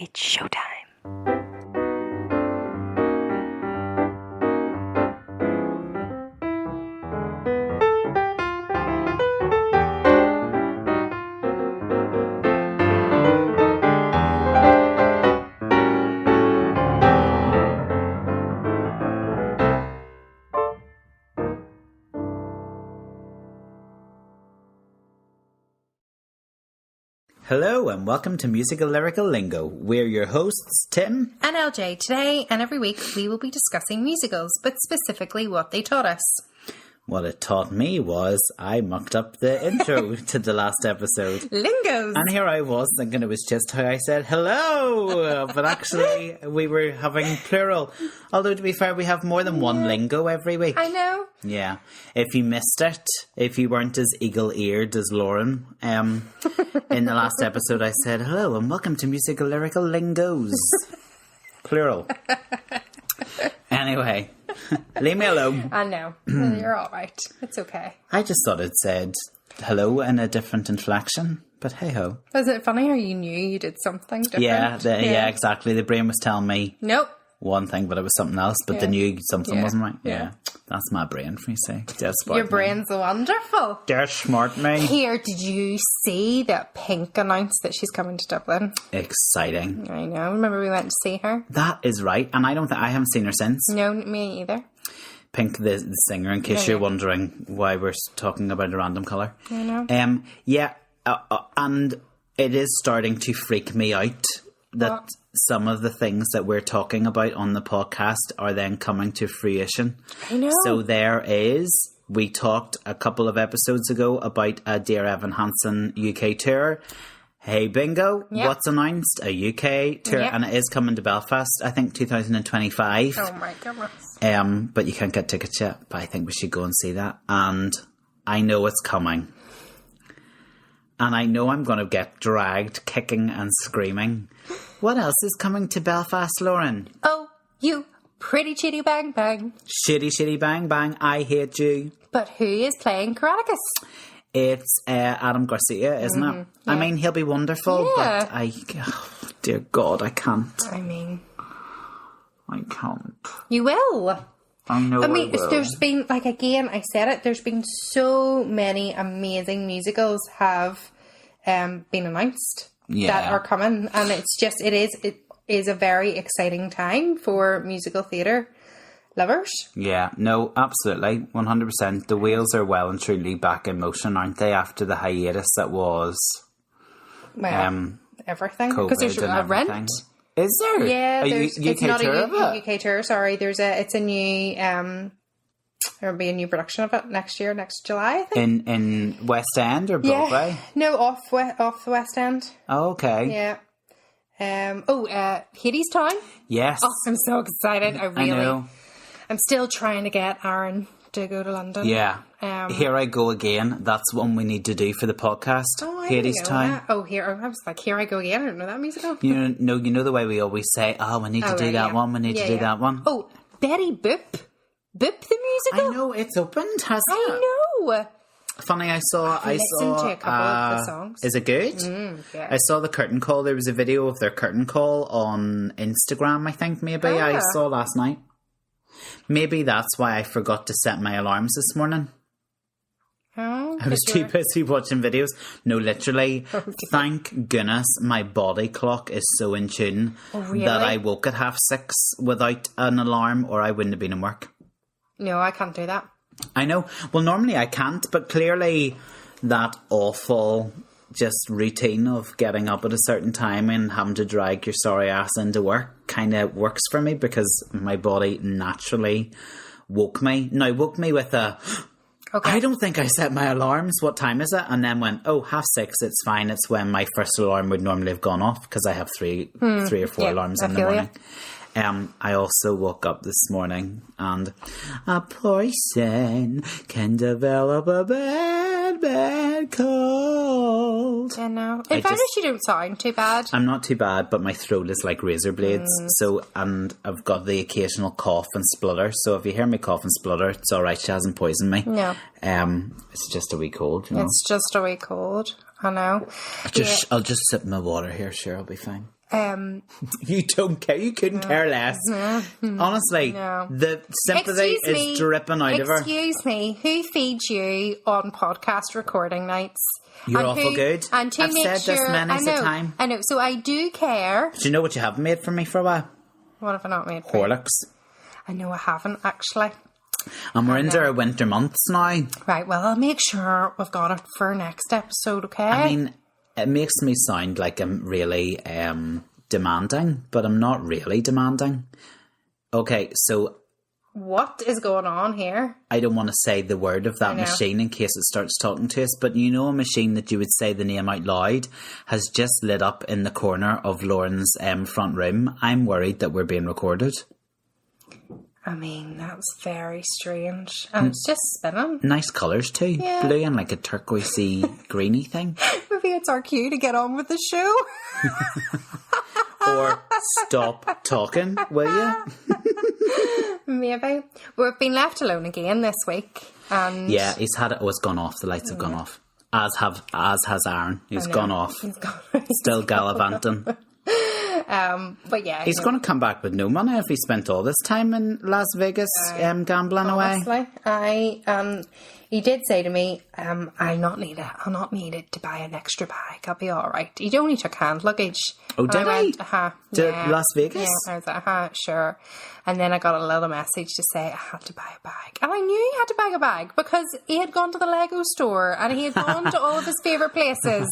It's showtime. Hello and welcome to Musical Lyrical Lingo. We're your hosts, Tim and LJ. Today and every week we will be discussing musicals, but specifically what they taught us. What it taught me was I mucked up the intro to the last episode. Lingos! And here I was thinking it was just how I said hello, but actually we were having plural. Although to be fair, we have more than one lingo every week. I know. Yeah. If you missed it, if you weren't as eagle-eared as Lauren, in the last episode I said hello and welcome to Musical Lyrical Lingos. Plural. Anyway, leave me alone. I know. You're all right. It's okay. I just thought it said hello in a different inflection, but hey-ho. Isn't it funny how you knew you did something different? Yeah, exactly. The brain was telling me nope. One thing, but it was something else, but they knew something wasn't right. Yeah. That's my brain, for you say. Your brain's wonderful. They're smart, me. Here, did you see that Pink announced that she's coming to Dublin? Exciting. I know. Remember we went to see her? That is right. And I haven't seen her since. No, me either. Pink, the singer, in case you're wondering why we're talking about a random colour. I know. And it is starting to freak me out that some of the things that we're talking about on the podcast are then coming to fruition. I know. So we talked a couple of episodes ago about a Dear Evan Hansen UK tour. Hey, bingo. Yep. What's announced? A UK tour. Yep. And it is coming to Belfast, I think 2025. Oh my goodness. But you can't get tickets yet. But I think we should go and see that. And I know it's coming. And I know I'm going to get dragged, kicking and screaming. What else is coming to Belfast, Lauren? Oh, you pretty chitty bang bang. Shitty bang bang, I hate you. But who is playing Caracas? It's Adam Garcia, isn't it? Yeah. I mean, he'll be wonderful, but dear God, I can't. I can't. You will. I know. I mean, there's been, again, I said it, there's been so many amazing musicals have been announced that are coming. And it is a very exciting time for musical theatre lovers. Yeah, no, absolutely. 100%. The wheels are well and truly back in motion, aren't they, after the hiatus that was... everything. Because there's a Rent. Is there? Yeah, it's not a UK tour. Sorry, it's a new. There'll be a new production of it next July, I think. In West End or Broadway? Yeah. No, off the West End. Oh, okay. Yeah. Hades Town. Yes. Oh, I'm so excited. I know. I'm still trying to get Aaron to go to London. Yeah. Here I go again. That's one we need to do for the podcast. Oh, I Hades Town. That. Oh, I was like, here I go again. I don't know that musical. You know the way we always say, we need to do that one. We need to do that one. Oh, Betty Boop. Boop the musical. I know, it's opened, hasn't it? I know. Funny, I saw to a couple of the songs. Is it good? Yeah. I saw the curtain call. There was a video of their curtain call on Instagram, I think, maybe. I saw last night. Maybe that's why I forgot to set my alarms this morning. Oh, I was too busy watching videos. No, literally. Okay. Thank goodness my body clock is so in tune that I woke at 6:30 without an alarm, or I wouldn't have been in work. No, I can't do that. I know. Well, normally I can't, but clearly that awful just routine of getting up at a certain time and having to drag your sorry ass into work kind of works for me because my body naturally woke me. Now, woke me with a... Okay. I don't think I set my alarms. What time is it? And then went, 6:30, it's fine. It's when my first alarm would normally have gone off because I have three or four alarms in the morning. I also woke up this morning and a person can develop a bad cold. I know. In fairness, you don't sound too bad. I'm not too bad, but my throat is like razor blades. And I've got the occasional cough and splutter. So if you hear me cough and splutter, it's all right. She hasn't poisoned me. No. It's just a wee cold. It's just a wee cold. I know. I'll just sip my water here. Sure, I'll be fine. You don't care. You couldn't care less. Honestly, the sympathy is dripping out of her. Excuse me, who feeds you on podcast recording nights? You're awful good. And to I've make said this many a time. I know. So I do care. Do you know what you haven't made for me for a while? What have I not made for you? Horlicks. I know I haven't, actually. And we're into our winter months now. Right, well, I'll make sure we've got it for next episode, okay? I mean, it makes me sound like I'm really demanding, but I'm not really demanding. Okay, so... What is going on here? I don't want to say the word of that machine in case it starts talking to us, but you know a machine that you would say the name out loud has just lit up in the corner of Lauren's front room. I'm worried that we're being recorded. I mean, that's very strange. And it's just spinning. Nice colours too. Yeah. Blue and like a turquoisey greeny thing. Maybe it's our cue to get on with the show. Or stop talking, will you? Maybe. We've been left alone again this week. And yeah, he's had it. Oh, it's gone off. The lights have gone off. As has Aaron. He's gone off. Still gallivanting. But yeah, he's going to come back with no money if he spent all this time in Las Vegas gambling honestly, away. He did say to me, I'll not need it to buy an extra bag. I'll be all right. He only took hand luggage. Oh, did he? To Las Vegas? Yeah, I was like, sure. And then I got a little message to say I had to buy a bag. And I knew he had to buy a bag because he had gone to the Lego store and he had gone to all of his favourite places.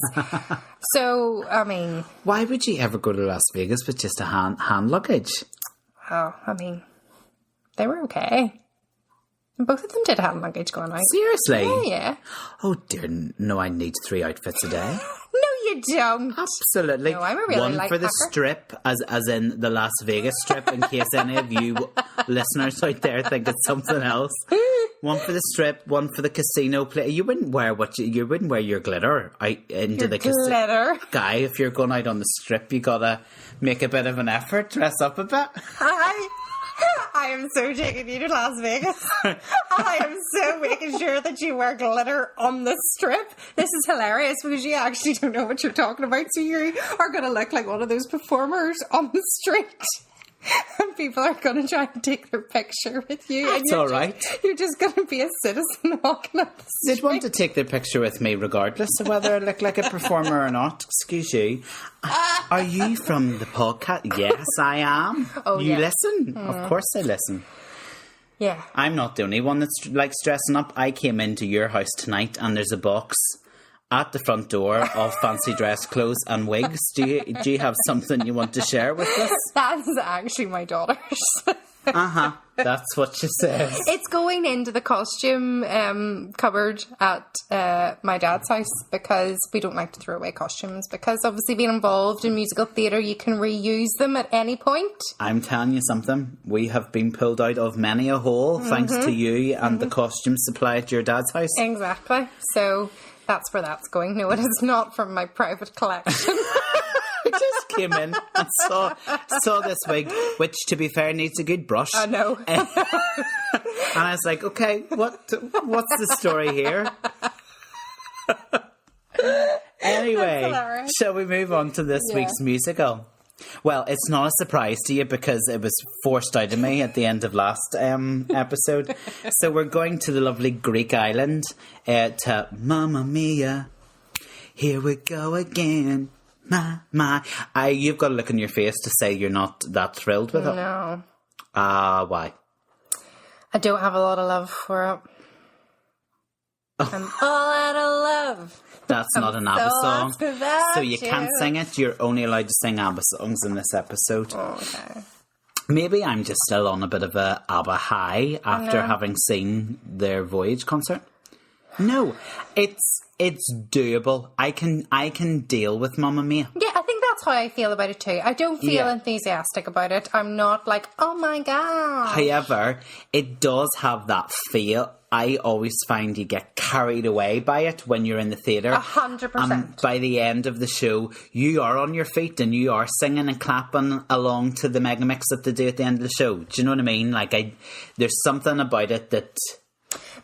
So, I mean... Why would you ever go to Las Vegas with just a hand luggage? Oh, I mean, they were okay. Both of them did hand luggage going out. Seriously? Yeah. Oh dear, no, I need 3 outfits a day. No, you don't. Absolutely. No, I'm a really one for the strip, as in the Las Vegas strip, in case any of you listeners out there think it's something else. One for the strip, one for the casino play. You wouldn't wear your glitter out into the casino. Guy, if you're going out on the strip, you gotta make a bit of an effort, dress up a bit. I am so taking you to Las Vegas. I am so making sure that you wear glitter on the strip. This is hilarious because you actually don't know what you're talking about. So you are going to look like one of those performers on the street. And people are going to try and take their picture with you. That's all right. You're just going to be a citizen walking up the street. They'd want to take their picture with me regardless of whether I look like a performer or not. Excuse you. Are you from the podcast? Yes, I am. Oh, you listen? Of course I listen. Yeah. I'm not the only one that's like stressing up. I came into your house tonight and there's a box at the front door of fancy dress clothes and wigs. Do you have something you want to share with us? That's actually my daughter's. That's what she says. It's going into the costume cupboard at my dad's house because we don't like to throw away costumes because obviously being involved in musical theatre you can reuse them at any point. I'm telling you something. We have been pulled out of many a hole thanks to you and the costume supply at your dad's house. Exactly. So that's where that's going. No, it is not from my private collection. I just came in and saw this wig, which, to be fair, needs a good brush. I know. And I was like, okay, what's the story here? Anyway, shall we move on to this week's musical? Well, it's not a surprise to you because it was forced out of me at the end of last episode. So we're going to the lovely Greek island to Mamma Mia. Here we go again. My. You've got a look on your face to say you're not that thrilled with it. No. Why? I don't have a lot of love for it. I'm all out of love. That's not an ABBA song. So you can't sing it. You're only allowed to sing ABBA songs in this episode. Okay. Maybe I'm just still on a bit of a ABBA high after having seen their Voyage concert. No, it's doable. I can deal with Mamma Mia. Yeah, I think that's how I feel about it too. I don't feel enthusiastic about it. I'm not like, oh my god. However, it does have that feel. I always find you get carried away by it when you're in the theatre. 100%. By the end of the show, you are on your feet and you are singing and clapping along to the mega mix that they do at the end of the show. Do you know what I mean? Like, there's something about it that...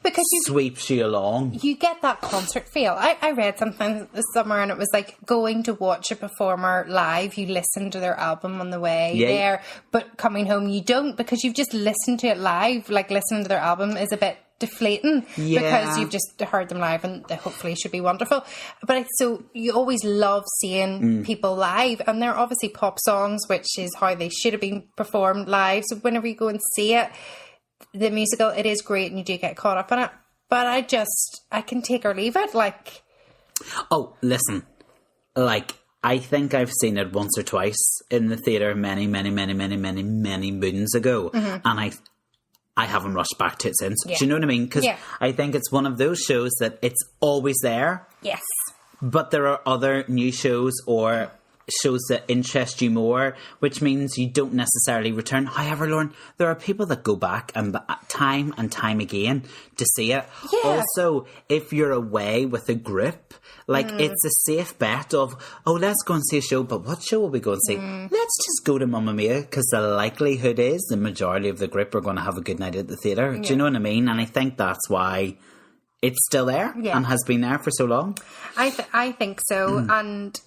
because sweeps you along. You get that concert feel. I read something this summer and it was like going to watch a performer live. You listen to their album on the way there, but coming home you don't, because you've just listened to it live. Like listening to their album is a bit deflating because you've just heard them live and they hopefully should be wonderful. But so you always love seeing people live, and they're obviously pop songs, which is how they should have been performed live. So whenever you go and see it, the musical, it is great and you do get caught up in it. But I can take or leave it. Like, oh, listen, like, I think I've seen it once or twice in the theatre many moons ago, and I haven't rushed back to it since. Do you know what I mean? Because I think it's one of those shows that it's always there. Yes. But there are other new shows or shows that interest you more, which means you don't necessarily return. However, Lauren, there are people that go back and time again to see it. Yeah. Also, if you're away with a group, like it's a safe bet of, oh, let's go and see a show, but what show will we go and see? Let's just go to Mamma Mia, because the likelihood is the majority of the group are going to have a good night at the theatre. Do you know what I mean? And I think that's why it's still there and has been there for so long. I think so, and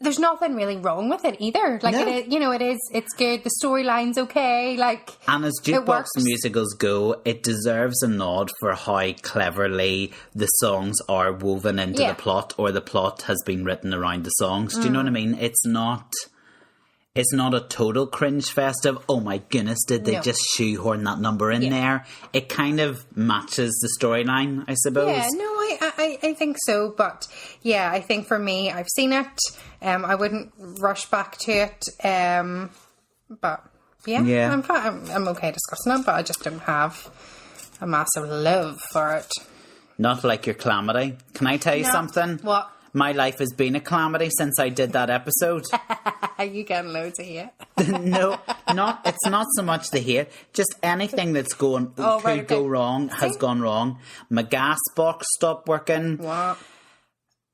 there's nothing really wrong with it either. Like, it's good. The storyline's okay. Like, and as jukebox musicals go, it deserves a nod for how cleverly the songs are woven into the plot, or the plot has been written around the songs. Do you know what I mean? It's not a total cringe fest of, oh my goodness, did they just shoehorn that number in there? It kind of matches the storyline, I suppose. Yeah, no, I think so. But yeah, I think for me, I've seen it. I wouldn't rush back to it. But yeah. I'm okay discussing it, but I just don't have a massive love for it. Not like your calamity. Can I tell you something? What? My life has been a calamity since I did that episode. You getting loads of hate? No, it's not so much the hate. Just anything that's go wrong has gone wrong. My gas box stopped working. What?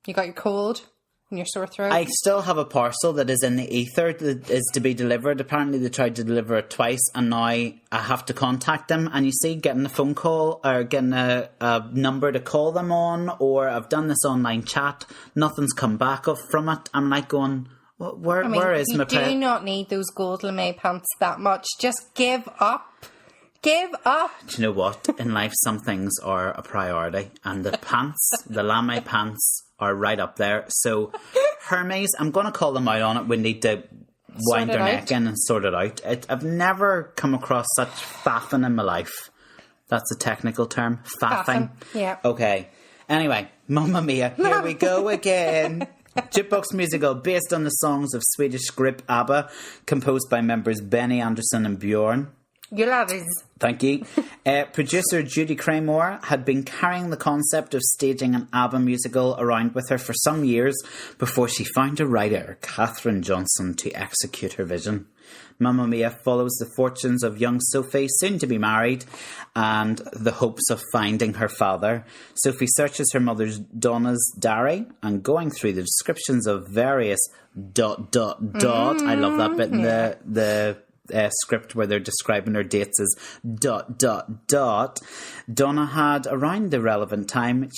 You got your cold and your sore throat? I still have a parcel that is in the ether that is to be delivered. Apparently they tried to deliver it twice, and now I have to contact them. And you see, getting a phone call or getting a number to call them on, or I've done this online chat, nothing's come back from it. I'm like going, where is my... You do not need those gold lame pants that much. Just give up. Give up. Do you know what? In life, some things are a priority, and the pants, the lame pants, are right up there. So Hermes, I'm going to call them out on it. We need to wind their neck in and sort it out. I've never come across such faffing in my life. That's a technical term. Faffing. Yeah. Okay. Anyway, Mamma Mia. Here we go again. Jukebox musical based on the songs of Swedish group ABBA, composed by members Benny Andersson and Bjorn. You love it. Thank you. Producer Judy Craymore had been carrying the concept of staging an ABBA musical around with her for some years before she found a writer, Catherine Johnson, to execute her vision. Mamma Mia follows the fortunes of young Sophie, soon to be married, and the hopes of finding her father. Sophie searches her mother's Donna's diary, and going through the descriptions of various ... I love that bit in the script where they're describing her dates as ... Donna had, around the relevant time,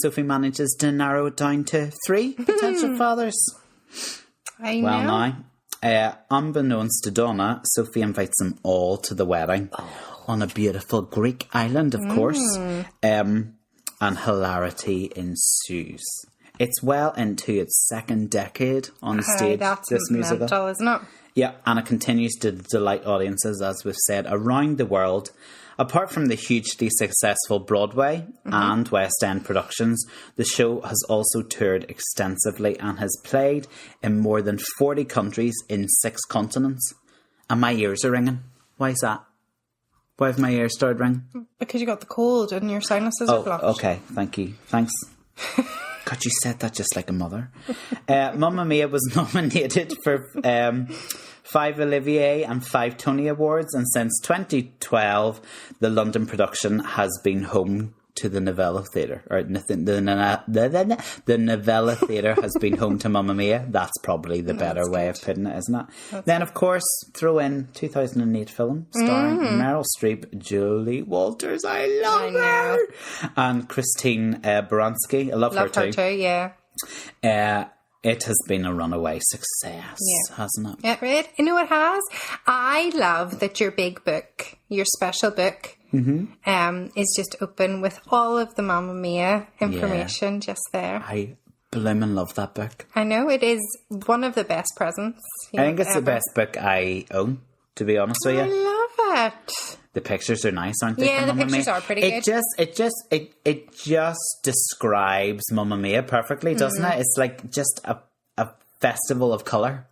Sophie manages to narrow it down to 3 potential fathers. I know. Well, now, unbeknownst to Donna, Sophie invites them all to the wedding on a beautiful Greek island, of course, and hilarity ensues. It's well into its second decade on stage. That's this musical, mental, isn't it? Yeah, and it continues to delight audiences, as we've said, around the world. Apart from the hugely successful Broadway and West End productions, the show has also toured extensively and has played in more than 40 countries in 6 continents. And my ears are ringing. Why is that? Why have my ears started ringing? Because you got the cold and your sinuses are blocked. Okay, thank you. Thanks. God, you said that just like a mother. Mamma Mia was nominated for 5 Olivier and 5 Tony Awards, and since 2012, the London production has been home to the Novella Theatre. Or the Novella Theatre has been home to Mamma Mia. That's probably the better way of putting it, isn't it? Then, of course, throw in 2008 film starring Meryl Streep, Julie Walters. I love her. And Christine Baranski. I love her too. Yeah. It has been a runaway success, hasn't it? Yeah, right. You know it has. I love that your big book, your special book, is just open with all of the Mamma Mia information just there. I blooming love that book. I know, it is one of the best presents. I think it's the best book I own, to be honest with you. I love it. The pictures are nice, aren't they? Yeah, the pictures are pretty good. It just describes Mamma Mia perfectly, doesn't it? It's like just a festival of colour.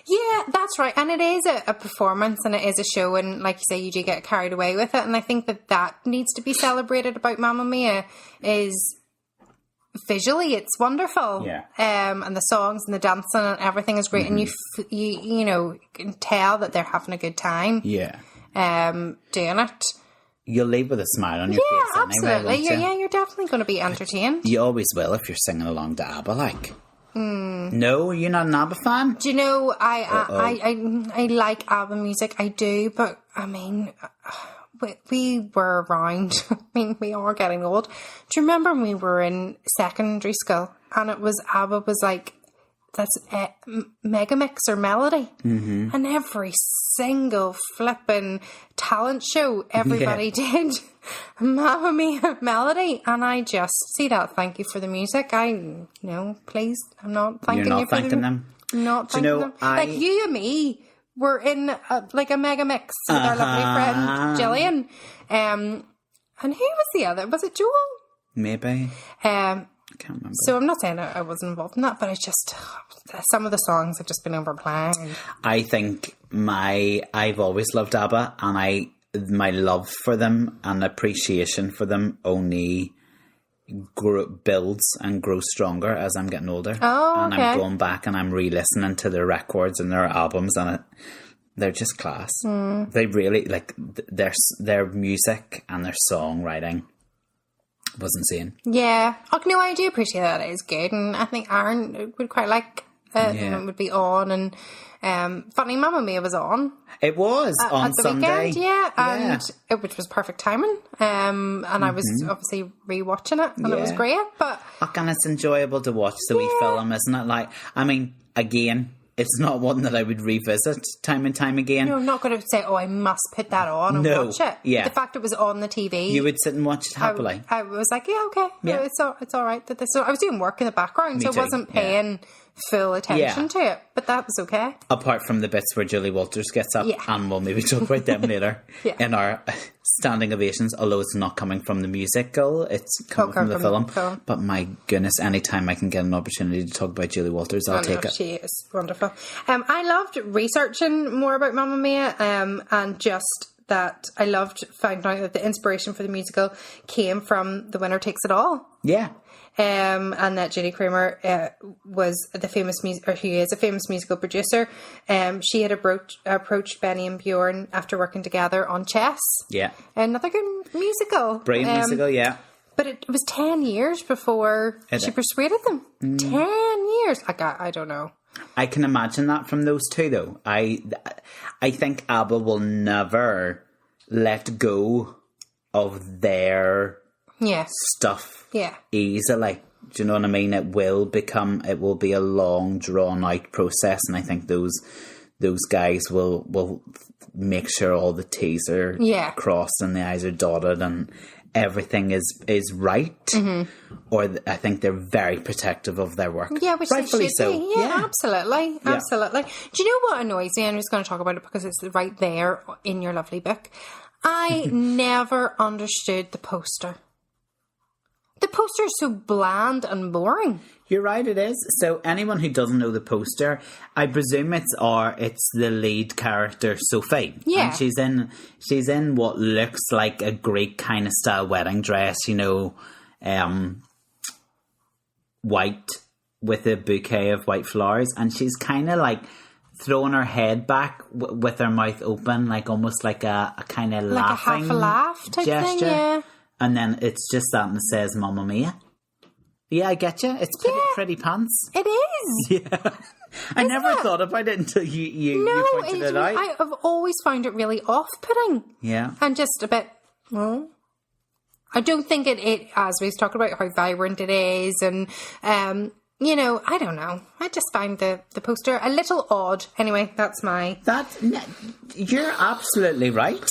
Yeah, that's right. And it is a performance and it is a show, and like you say, you do get carried away with it. And I think that needs to be celebrated about Mamma Mia is visually it's wonderful. Yeah. And the songs and the dancing and everything is great, and you know can tell that they're having a good time. Yeah. Doing it. You'll leave with a smile on your face. Yeah, absolutely. Anyway, You're definitely going to be entertained. You always will if you're singing along to ABBA, like. No, you're not an ABBA fan? Do you know, I like ABBA music, I do, but I mean, we were around, I mean, we are getting old. Do you remember when we were in secondary school and it was, ABBA was like, that's Megamix or Melody, and every single flipping talent show everybody did Mamma Mia Melody, and I just see that. Thank you for the music. Please, I'm not thanking You're not you for thanking them. Not thanking them. Like you and me were in like a Megamix with our lovely friend Gillian, and who was the other? Was it Joel? Maybe. I can't remember. So I'm not saying I wasn't involved in that, but it's just some of the songs have just been overplaying. I think I've always loved ABBA, and my love for them and appreciation for them only builds and grows stronger as I'm getting older. Oh, okay. And I'm going back and I'm re-listening to their records and their albums, and they're just class. They really their music and their songwriting was insane. Yeah. Oh, no, I do appreciate that. It is good. And I think Aaron would quite like it. And it would be on. And funny, Mamma Mia was on. It was on at the Sunday. Weekend, and which was perfect timing. And I was obviously rewatching it, and it was great. But and it's enjoyable to watch the wee film, isn't it? Like, I mean, again, it's not one that I would revisit time and time again. No, I'm not going to say, I must put that on and watch it. Yeah. The fact it was on the TV. You would sit and watch it happily. I was like, yeah, okay. Yeah. It's all right. So I was doing work in the background, so I wasn't paying full attention to it. But that was okay. Apart from the bits where Julie Walters gets up, and we'll maybe talk about them later in our standing ovations, although it's not coming from the musical, it's coming from the film. But my goodness, anytime I can get an opportunity to talk about Julie Walters, I'll take it. She is wonderful. I loved researching more about Mamma Mia, and just that I loved finding out that the inspiration for the musical came from The Winner Takes It All. Yeah. And that Judy Kramer was the famous he is a famous musical producer. She had approached Benny and Bjorn after working together on Chess. Yeah. Another good musical. Brilliant musical, yeah. But it was 10 years before she persuaded them. 10 years. I don't know. I can imagine that from those two, though. I think ABBA will never let go of their stuff easily. Do you know what I mean? It will be a long, drawn out process, and I think those guys will make sure all the T's are crossed and the I's are dotted and everything is right. Or I think they're very protective of their work. Yeah, which rightfully they should be. Yeah, absolutely. Absolutely. Do you know what annoys me? I'm just going to talk about it because it's right there in your lovely book. I never understood the poster. The poster is so bland and boring. You're right, it is. So anyone who doesn't know the poster, I presume it's the lead character, Sophie. Yeah. And she's in what looks like a Greek kind of style wedding dress, white with a bouquet of white flowers, and she's kind of like throwing her head back with her mouth open, like almost like a kind of laughing, like a half a laugh type gesture. thing, yeah. And then it's just that and it says Mamma Mia. Yeah, I get you. It's pretty pants. It is. Yeah. I never thought about it until you pointed it out. I've always found it really off-putting. Yeah. And just a bit, well, I don't think it, as we was talking about how vibrant it is and, you know, I don't know. I just find the poster a little odd. Anyway, that's my... You're absolutely right.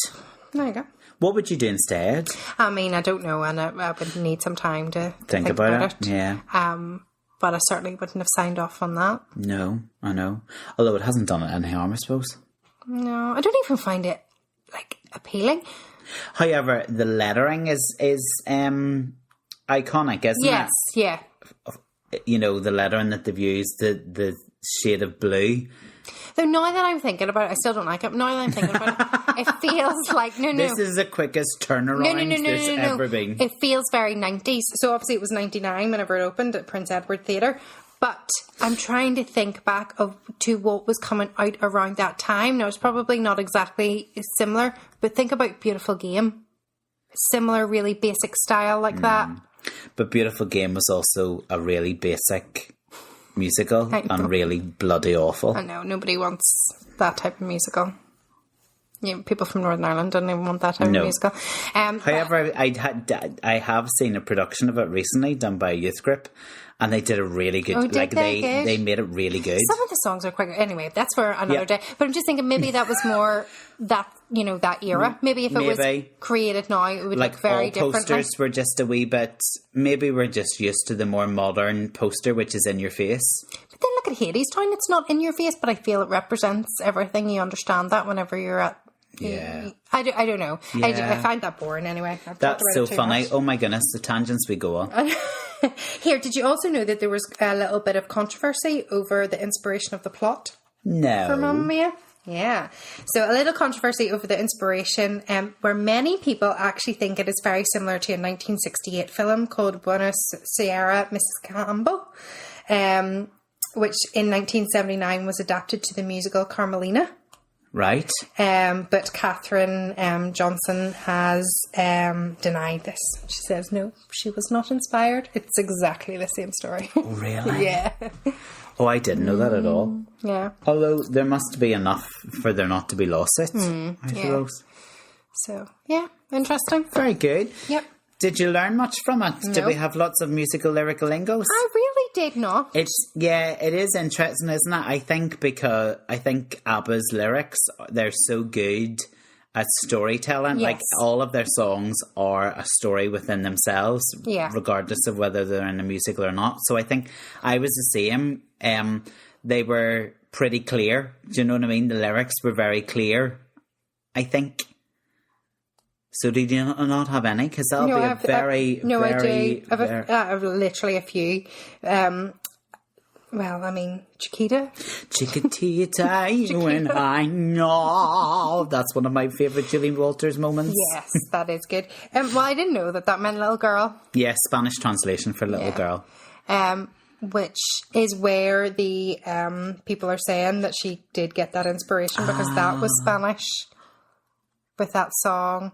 There you go. What would you do instead? I mean, I don't know, and I would need some time to think about it. Yeah. But I certainly wouldn't have signed off on that. No, I know. Although it hasn't done it any harm, I suppose. No, I don't even find it, like, appealing. However, the lettering is iconic, isn't it? Yes, yeah. You know, the lettering that they've used, the shade of blue. Though now that I'm thinking about it, I still don't like it. Now that I'm thinking about it, it feels like, no. This is the quickest turnaround there's ever been. It feels very 90s. So obviously it was 99 whenever it opened at Prince Edward Theatre. But I'm trying to think back to what was coming out around that time. Now, it's probably not exactly similar, but think about Beautiful Game. Similar, really basic style like that. But Beautiful Game was also a really basic musical and really bloody awful. I know, nobody wants that type of musical. You know, people from Northern Ireland don't even want that type of musical. However, I have seen a production of it recently done by a youth group, and they did a really good. They made it really good. Some of the songs are quite good. Anyway, that's for another day. But I'm just thinking maybe that was more that era. Maybe if it was created now, it would look very different. Posters were just a wee bit. Maybe we're just used to the more modern poster, which is in your face. But then look at Hadestown. It's not in your face, but I feel it represents everything. You understand that whenever you're at. Yeah. I don't know. Yeah. I find that boring anyway. That's so funny. Oh my goodness, the tangents we go on. Here, did you also know that there was a little bit of controversy over the inspiration of the plot? No. For Mamma Mia? Yeah. So a little controversy over the inspiration, where many people actually think it is very similar to a 1968 film called Buenos Sierra, Mrs. Campbell, which in 1979 was adapted to the musical Carmelina. Right. But Catherine Johnson has denied this. She says, no, she was not inspired. It's exactly the same story. Oh, really? Yeah. Oh, I didn't know that at all. Yeah. Although there must be enough for there not to be lawsuits, I suppose. So, yeah, interesting. Very good. Yep. Did you learn much from it? No. Did we have lots of musical lyrical lingos? I really did not. It is interesting, isn't it? I think ABBA's lyrics, they're so good at storytelling. Yes. Like all of their songs are a story within themselves, regardless of whether they're in a musical or not. So I think I was the same. They were pretty clear. Do you know what I mean? The lyrics were very clear, I think. So did you not have any? Because that'll be a very, I do. I have literally a few. Well, I mean, Chiquita. Chiquitita, when I know. That's one of my favourite Julie Walters moments. Yes, that is good. Well, I didn't know that meant little girl. Yes, Spanish translation for little girl. Which is where the people are saying that she did get that inspiration because that was Spanish with that song.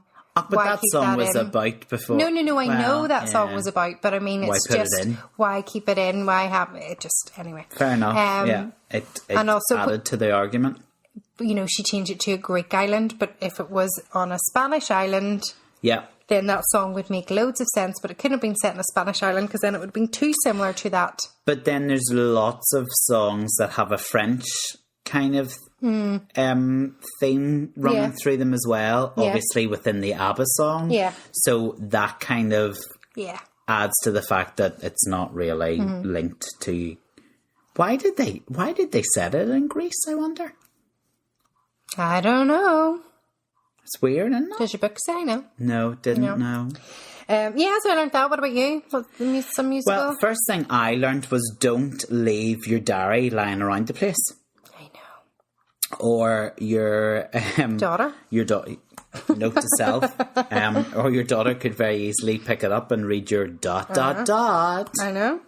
But that song was about before. No. I know that song was about, but I mean, it's just why keep it in? Why have it? Just anyway. Fair enough. It and also added to the argument. You know, she changed it to a Greek island, but if it was on a Spanish island, then that song would make loads of sense. But it couldn't have been set in a Spanish island because then it would have been too similar to that. But then there's lots of songs that have a French kind of theme running through them as well, obviously within the ABBA song. Yeah. So that kind of adds to the fact that it's not really linked to. Why did they set it in Greece, I wonder? I don't know. It's weird, isn't it? Does your book say no? No, didn't know. So I learned that. What about you? Some musical? Well, first thing I learned was don't leave your diary lying around the place. Or your daughter. Your daughter. Note to self. Or your daughter could very easily pick it up and read your ... I know.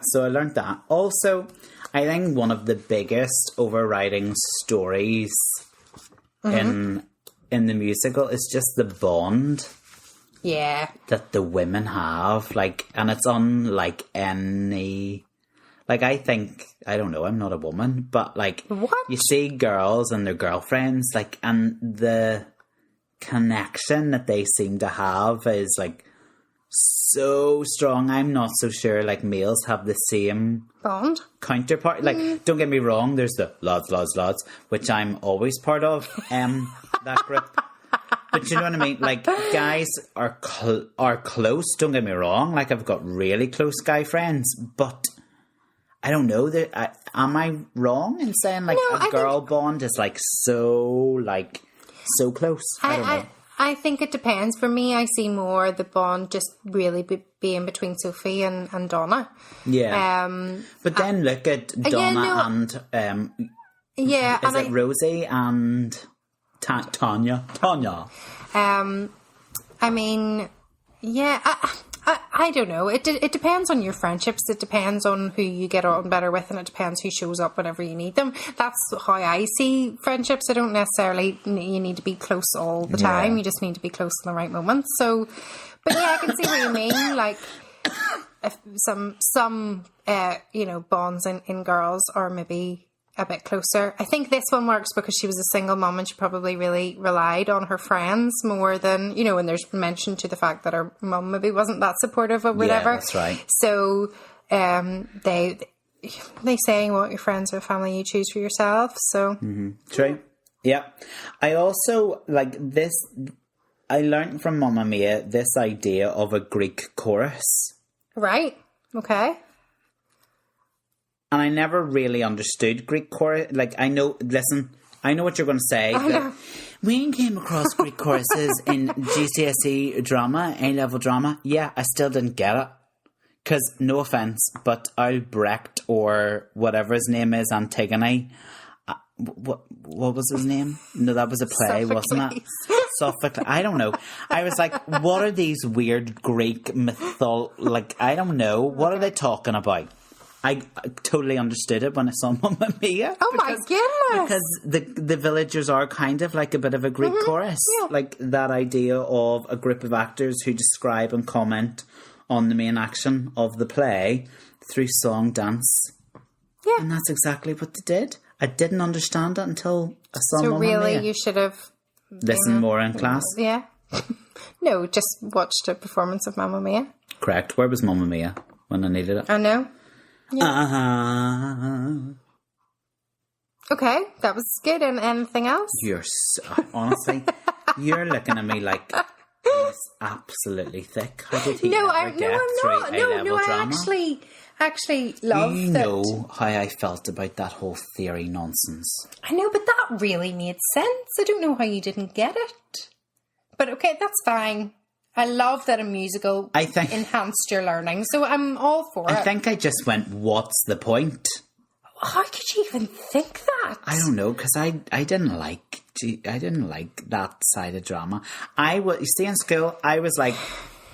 So I learned that. Also, I think one of the biggest overriding stories in the musical is just the bond Yeah. that the women have, like, and it's unlike any, like, I think, I don't know, I'm not a woman, but, like, What? you see girls and their girlfriends, like, and the connection that they seem to have is, like, so strong. I'm not so sure, like, males have the same Bond? counterpart. Like, don't get me wrong, there's the lads, which I'm always part of, that group. But you know what I mean? Like, guys are close, don't get me wrong. Like, I've got really close guy friends, but I don't know. Am I wrong in saying, like, No, a girl bond is, like, so close? I don't know. I think it depends. For me, I see more the bond just really being between Sophie and Donna. Yeah. But then look at Donna and... yeah. Is it Rosie and... Tanya. I mean, yeah, I don't know. It depends on your friendships. It depends on who you get on better with, and it depends who shows up whenever you need them. That's how I see friendships. I don't necessarily you need to be close all the time. Yeah. You just need to be close in the right moments. So, but yeah, I can see what you mean. Like, if some bonds in girls are maybe a bit closer. I think this one works because she was a single mom and she probably really relied on her friends more than, and there's mention to the fact that her mum maybe wasn't that supportive or whatever. Yeah, that's right. So they say what your friends or family you choose for yourself. So True. Yeah. I also like this. I learned from Mamma Mia this idea of a Greek chorus. Right. Okay. And I never really understood Greek chorus. Like, I know what you're going to say. We came across Greek choruses in GCSE drama, A-level drama. Yeah, I still didn't get it. Because, no offence, but Albrecht or whatever his name is, Antigone. What was his name? No, that was a play, wasn't it? Sophocles. I don't know. I was like, what are these weird Greek like, I don't know. What are they talking about? I totally understood it when I saw Mamma Mia. Oh my goodness! Because the villagers are kind of like a bit of a Greek chorus. Yeah. Like that idea of a group of actors who describe and comment on the main action of the play through song, dance. Yeah. And that's exactly what they did. I didn't understand it until I saw Mamma Mia. So really, you should have... listened more in class? Yeah. No, just watched a performance of Mamma Mia. Correct. Where was Mamma Mia when I needed it? I know. Yeah. Okay, that was good. And anything else? Honestly, you're looking at me like it's absolutely thick. How did he I'm not. No, I actually love You know how I felt about that whole theory nonsense. I know, but that really made sense. I don't know how you didn't get it. But okay, that's fine. I love that a musical enhanced your learning, so I'm all for it. I think I just went, what's the point? How could you even think that? I don't know, because I didn't like that side of drama. You see, in school, I was like,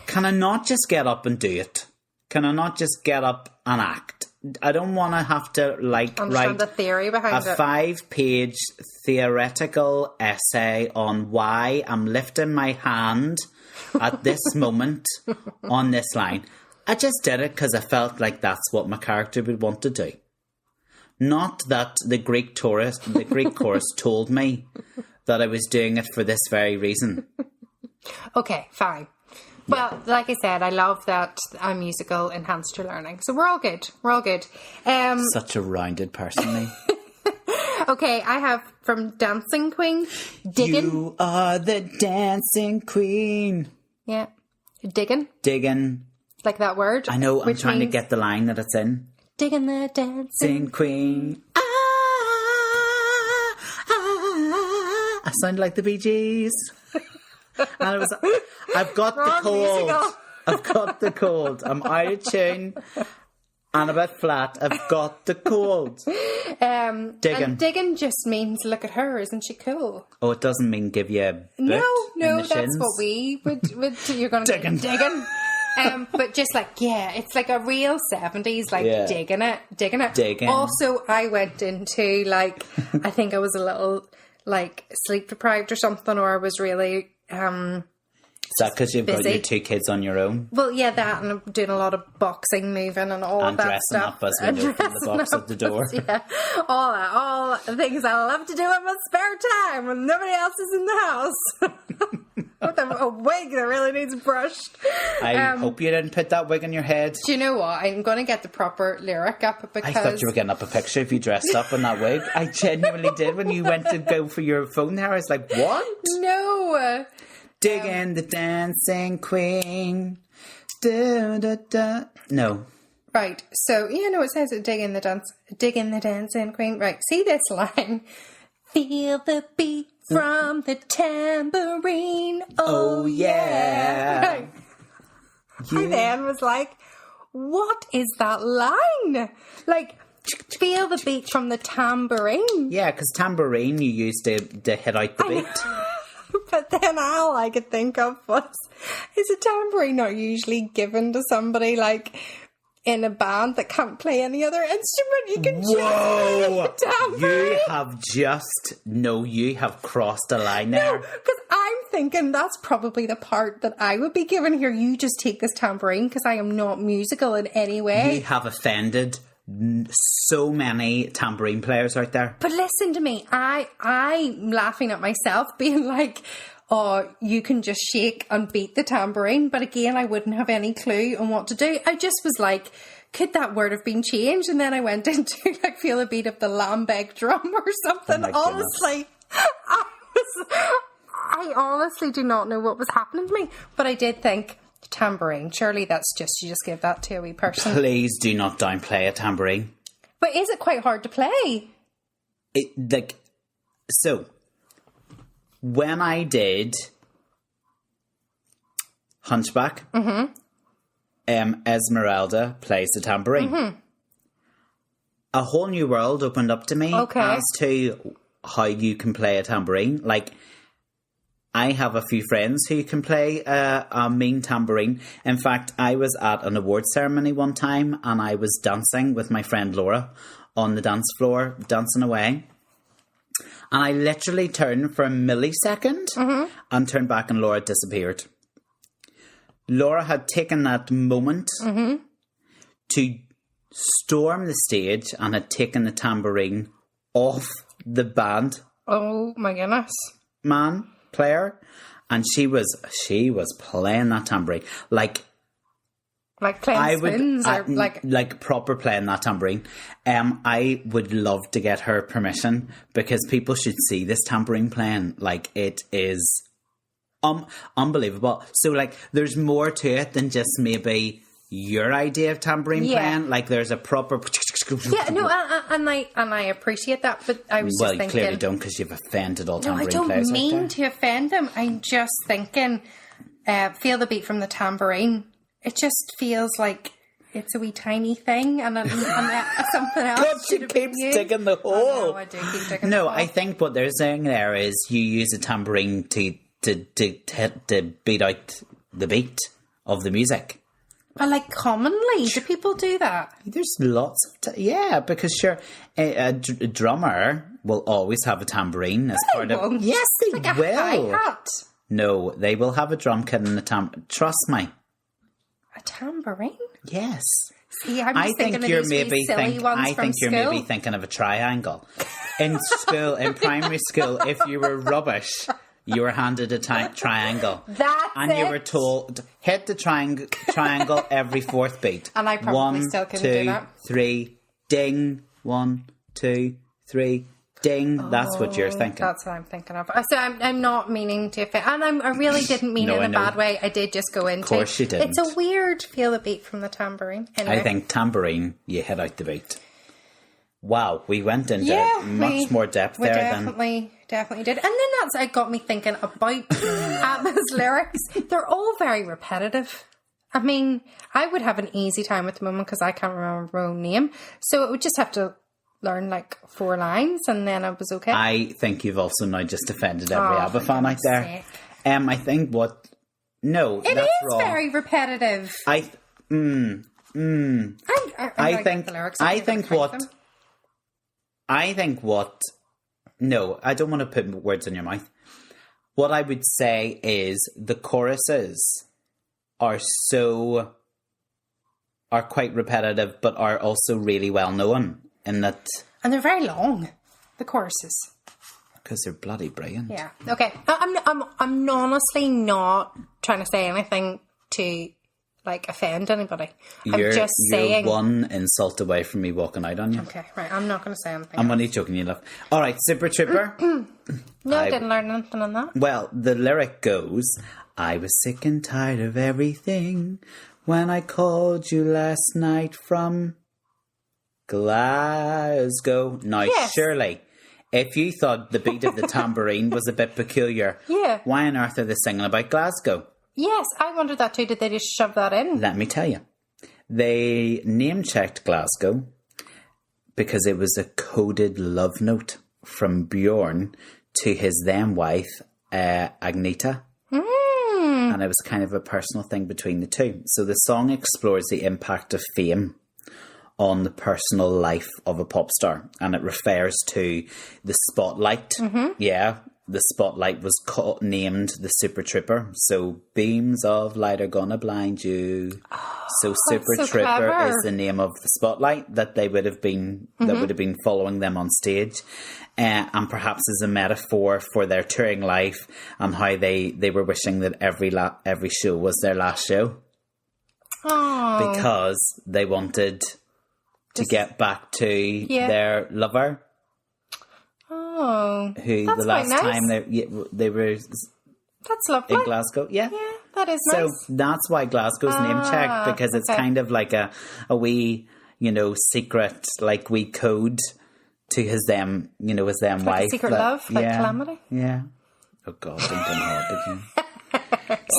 can I not just get up and do it? Can I not just get up and act? I don't want to have to write the theory behind a 5-page theoretical essay on why I'm lifting my hand at this moment on this line. I just did it because I felt like that's what my character would want to do. Not that the Greek chorus told me that I was doing it for this very reason. Okay, fine. Well, like I said, I love that a musical enhanced your learning. So we're all good. Such a rounded person, me. Okay, I have from Dancing Queen, Diggin'. You are the dancing queen. Yeah. Diggin'. Like that word. I know, I'm trying to get the line that it's in. Diggin' the dancing queen. I sound like the Bee Gees. And I've got the cold. I've got the cold. I'm out of tune and a bit flat. I've got the cold. Digging. And digging just means look at her, isn't she cool? Oh, it doesn't mean give you a boot No, that's shins. what we would you're going to get digging. But just like, it's like a real 70s, like digging it. Also, I went into like, I think I was a little like sleep deprived or something, or I was really that because you've got your 2 kids on your own? Well, yeah, that, and I'm doing a lot of boxing, moving, and all and that stuff. Up as we open the box at the door. Yeah, all the things I love to do in my spare time when nobody else is in the house. With a wig that really needs brushed. I hope you didn't put that wig on your head. Do you know what? I'm going to get the proper lyric up because... I thought you were getting up a picture if you dressed up in that wig. I genuinely did when you went to go for your phone there. I was like, what? No. Dig in the dancing queen. Da, da, da. No. Right. So, it says dig in the dancing queen. Right. See this line. Feel the beat from the tambourine. Oh, yeah. Right. I then was like, what is that line? Like, feel the beat from the tambourine. Yeah, because tambourine you use to hit out the beat. But then all I could think of was, is a tambourine not usually given to somebody like in a band that can't play any other instrument? You can just play the tambourine. You have crossed a line there. No, because I'm thinking that's probably the part that I would be given here. You just take this tambourine because I am not musical in any way. You have offended so many tambourine players out there. But listen to me, I'm laughing at myself being like, oh, you can just shake and beat the tambourine. But again, I wouldn't have any clue on what to do. I just was like, could that word have been changed? And then I went into like feel the beat of the lambic drum or something. Oh honestly, I honestly do not know what was happening to me. But I did think, tambourine, surely that's just, you just give that to a wee person. Please do not downplay a tambourine. But is it quite hard to play? So when I did Hunchback, Esmeralda plays the tambourine. A whole new world opened up to me as to how you can play a tambourine. Like, I have a few friends who can play a mean tambourine. In fact, I was at an award ceremony one time and I was dancing with my friend Laura on the dance floor, dancing away. And I literally turned for a millisecond and turned back and Laura disappeared. Laura had taken that moment to storm the stage and had taken the tambourine off the band. Oh my goodness. Player, and she was playing that tambourine like playing spins or like proper playing that tambourine. I would love to get her permission because people should see this tambourine playing. Like, it is unbelievable. So like, there's more to it than just maybe your idea of tambourine playing. Like, there's a proper and I appreciate that, but I was just thinking, you clearly don't, because you've offended all tambourine players. No, I don't mean to offend them. I'm just thinking, feel the beat from the tambourine. It just feels like it's a wee tiny thing, and something else. God, she keeps digging the hole. Oh, no, I do keep digging the hole. I think what they're saying there is you use a tambourine to beat out the beat of the music. But like, commonly, do people do that? There's lots of... because sure, a drummer will always have a tambourine as part of... Yes, they like will. A hi-hat. No, they will have a drum kit and a tambourine. Trust me. A tambourine? Yes. See, I'm just thinking of these wee silly ones from school. You're maybe thinking of a triangle. In school, in primary school, if you were rubbish... You were handed a triangle. You were told, hit the triangle every fourth beat. And I probably still couldn't do that. 1, 2, 3, ding. 1, 2, 3, ding. Oh, that's what you're thinking. That's what I'm thinking of. So I'm not meaning to offend. And I really didn't mean it in a bad way. I did just go into... Of course you didn't. It's a weird feel the beat from the tambourine. Anyway. I think tambourine, you hit out the beat. Wow, we went into much more depth there definitely did. And then it got me thinking about ABBA's lyrics. They're all very repetitive. I mean, I would have an easy time at the moment because I can't remember my own name. So it would just have to learn like 4 lines and then I was okay. I think you've also now just offended every ABBA fan out there. I think that's wrong. Very repetitive. I think what... No, I don't want to put words in your mouth. what I would say is the choruses are quite repetitive, but are also really well known in that. And they're very long, the choruses. Because they're bloody brilliant. Yeah. Okay. I'm honestly not trying to say anything to offend anybody. I'm just saying. You're one insult away from me walking out on you. Okay, right. I'm not going to say anything. I'm only joking, you love. All right, Super Trooper. No, I didn't learn anything on that. Well, the lyric goes, I was sick and tired of everything when I called you last night from Glasgow. Now, yes. Surely, if you thought the beat of the tambourine was a bit peculiar, yeah, why on earth are they singing about Glasgow? Yes, I wondered that too. Did they just shove that in? Let me tell you. They name-checked Glasgow because it was a coded love note from Bjorn to his then-wife, Agneta. And it was kind of a personal thing between the two. So the song explores the impact of fame on the personal life of a pop star. And it refers to the spotlight. Yeah. The spotlight was named the Super Trooper. So beams of light are gonna blind you. So Super Trooper clever. Is the name of the spotlight that they would have been that would have been following them on stage, and perhaps as a metaphor for their touring life and how they were wishing that every show was their last show. Oh. Because they wanted to get back to their lover. Oh, who that's the last nice. time they were that's lovely. in Glasgow. Yeah, that is nice. So that's why Glasgow's name checked, because it's kind of like a wee, secret, like wee code to his them wife. A secret love, like calamity. Yeah. Oh God, don't bring her up again.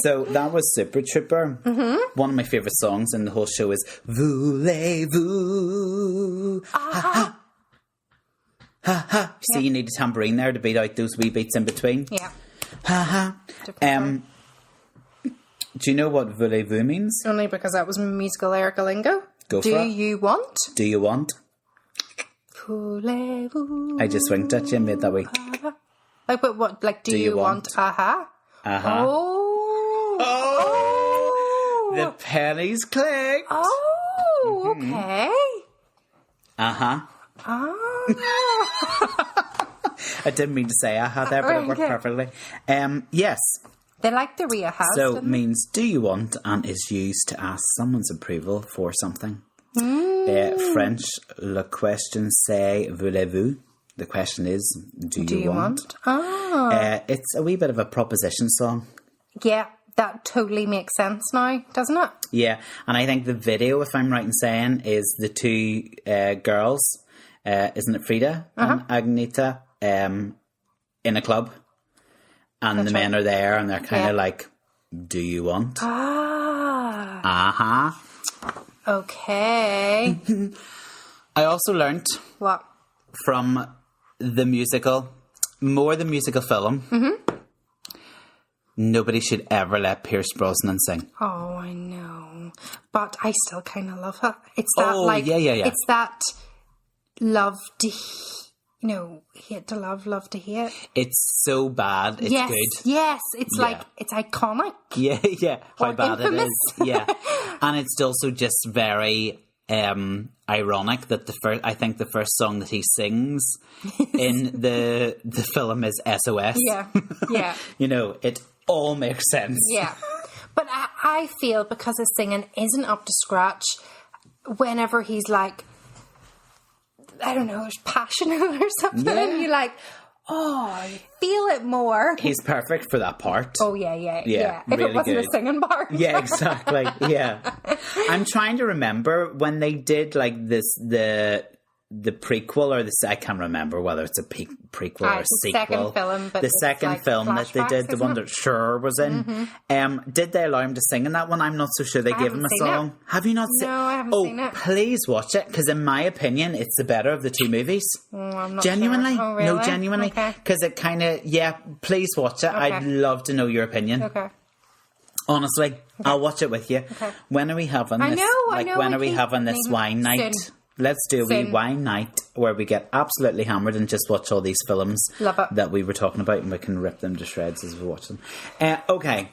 So that was Super Trooper. One of my favourite songs in the whole show is Voulez-vous. Ha ha. See, you need a tambourine there to beat out those wee beats in between. Yeah. Ha ha. Do you know what voulez-vous means? Only because that was musical lyrical lingo. Go for it. Do you want? Do you want? Voulez-vous. I just winked at you and made that wee. Like, but what? Like, do you want? Aha. Uh-huh. Oh. The pennies clicked. Oh, okay. Uh-huh. I didn't mean to say aha there, but it worked perfectly. Yes. They like the Ria house. So it means do you want, and is used to ask someone's approval for something. French, le question c'est voulez-vous? The question is, do you want? It's a wee bit of a proposition song. Yeah, that totally makes sense now, doesn't it? Yeah, and I think the video, if I'm right in saying, is the two girls, isn't it Frida and Agneta, in a club, and that's the men are there, and they're kind of like, do you want? Okay. I also learnt what from the musical film. Nobody should ever let Pierce Brosnan sing. Oh, I know, but I still kind of love her. It's that It's that love to, hate to love to hate. It's so bad. It's good. Yes, it's like it's iconic. Yeah. How bad infamous. It is. Yeah, and it's also just very ironic that I think the first song that he sings in the film is SOS. Yeah. It all makes sense. Yeah. But I feel because his singing isn't up to scratch, whenever he's like, I don't know, passionate or something, and you're like, oh, you feel it more. He's perfect for that part. Oh, yeah. If really it wasn't good. a singing part. Yeah, exactly. Yeah. I'm trying to remember when they did like this, the prequel or I can't remember whether it's a prequel or a sequel. Second film, but the second film that they did, the one that Cher was in. Did they allow him to sing in that one? I'm not so sure they gave him a song. Have you not seen it? No, I haven't seen it. Please watch it, because in my opinion, it's the better of the two movies. I'm not genuinely. Sure. Oh, really? No, genuinely. Because it kind of, please watch it. Okay. I'd love to know your opinion. Okay. Honestly, I'll watch it with you. Okay. When are we having this? I know. When are we having this wine night? Let's do a wee wine night where we get absolutely hammered and just watch all these films that we were talking about, and we can rip them to shreds as we watch them. Okay.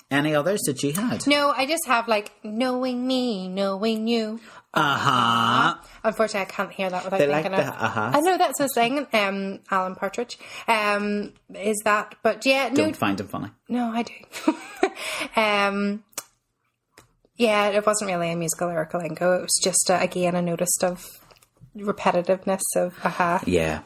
Any others that you had? No, I just have like knowing me, knowing you. Unfortunately, I can't hear that without thinking of it. I know that's a thing. Alan Partridge is that, but yeah, don't find him funny. No, I do. Yeah, it wasn't really a musical lyrical lingo. It was just again a notice of repetitiveness of Yeah.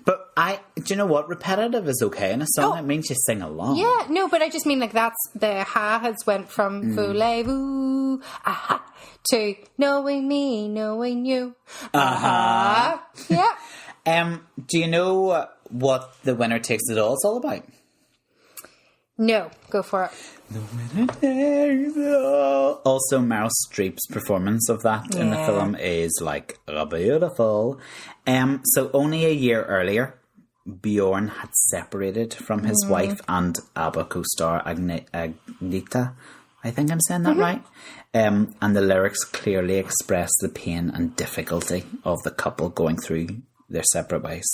But do you know what? Repetitive is okay in a song. It means you sing along. Yeah, no, but I just mean like that's the has went from voulez-vous, to knowing me, knowing you. Yeah. Do you know what The Winner Takes It All is all about? No, go for it. The winner takes it all. Also, Meryl Streep's performance of that in the film is like beautiful. So only a year earlier, Bjorn had separated from his wife and ABBA co-star Agneta. I think I'm saying that right. And the lyrics clearly express the pain and difficulty of the couple going through their separate ways.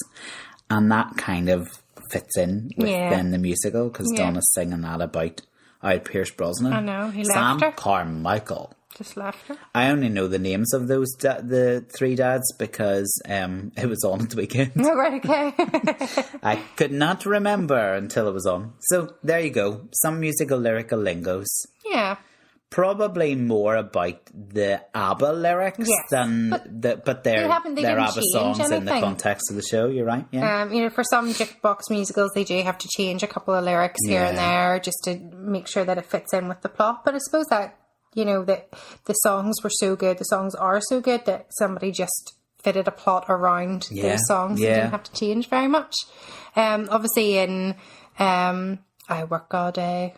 And that kind of fits in within the musical, because Donna's singing that about Pierce Brosnan. I know, he left her. Sam Carmichael. Just left her. I only know the names of those the three dads because it was on at the weekend. Oh, right, okay. I could not remember until it was on. So there you go. Some musical lyrical lingos. Yeah. Probably more about the ABBA lyrics than but they're ABBA songs in the context of the show. You're right. Yeah. For some jukebox musicals, they do have to change a couple of lyrics here and there just to make sure that it fits in with the plot. But I suppose that that the songs were so good, the songs are so good that somebody just fitted a plot around those songs. They didn't have to change very much. Obviously, in I Work All Day.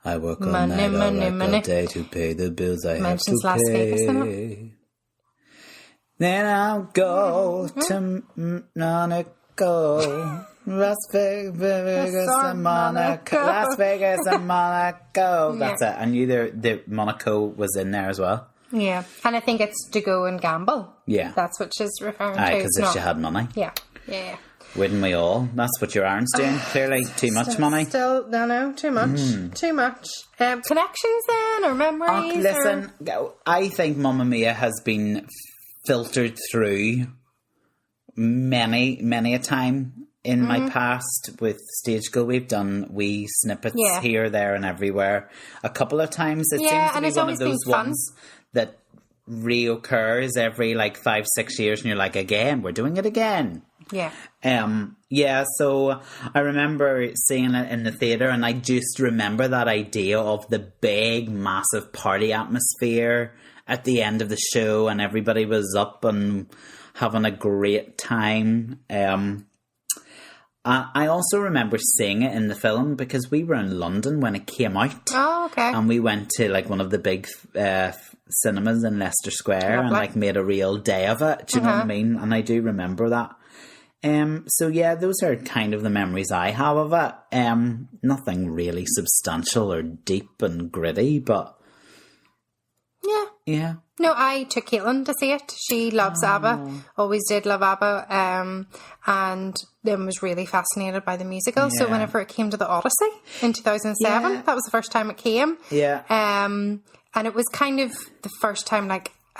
I work all night, I work all day to pay the bills I have to Las Vegas, pay. Then I'll go to Monaco. Las Vegas and Monaco. Las Vegas and Monaco. That's it. I knew the Monaco was in there as well. Yeah. And I think it's to go and gamble. Yeah. That's what she's referring to. Because if she had money. Yeah. Yeah. Wouldn't we all? That's what your Aaron's doing. Clearly, too much money. No, too much. Too much. Connections then, or memories? Listen, I think Mamma Mia has been filtered through many a time in my past with Stage Go. We've done wee snippets here, there and everywhere. A couple of times. It seems to be one of those ones that reoccurs every 5-6 years, and you're like, again, we're doing it again. Yeah. So I remember seeing it in the theatre, and I just remember that idea of the big, massive party atmosphere at the end of the show, and everybody was up and having a great time. I also remember seeing it in the film because we were in London when it came out. Oh, okay. And we went to one of the big cinemas in Leicester Square and made a real day of it. Do you know what I mean? And I do remember that. So yeah, those are kind of the memories I have of it. Nothing really substantial or deep and gritty, but yeah. No, I took Caitlin to see it. She loves ABBA, always did love ABBA, and then was really fascinated by the musical. Yeah. So whenever it came to the Odyssey in 2007, that was the first time it came. Yeah. And it was kind of the first time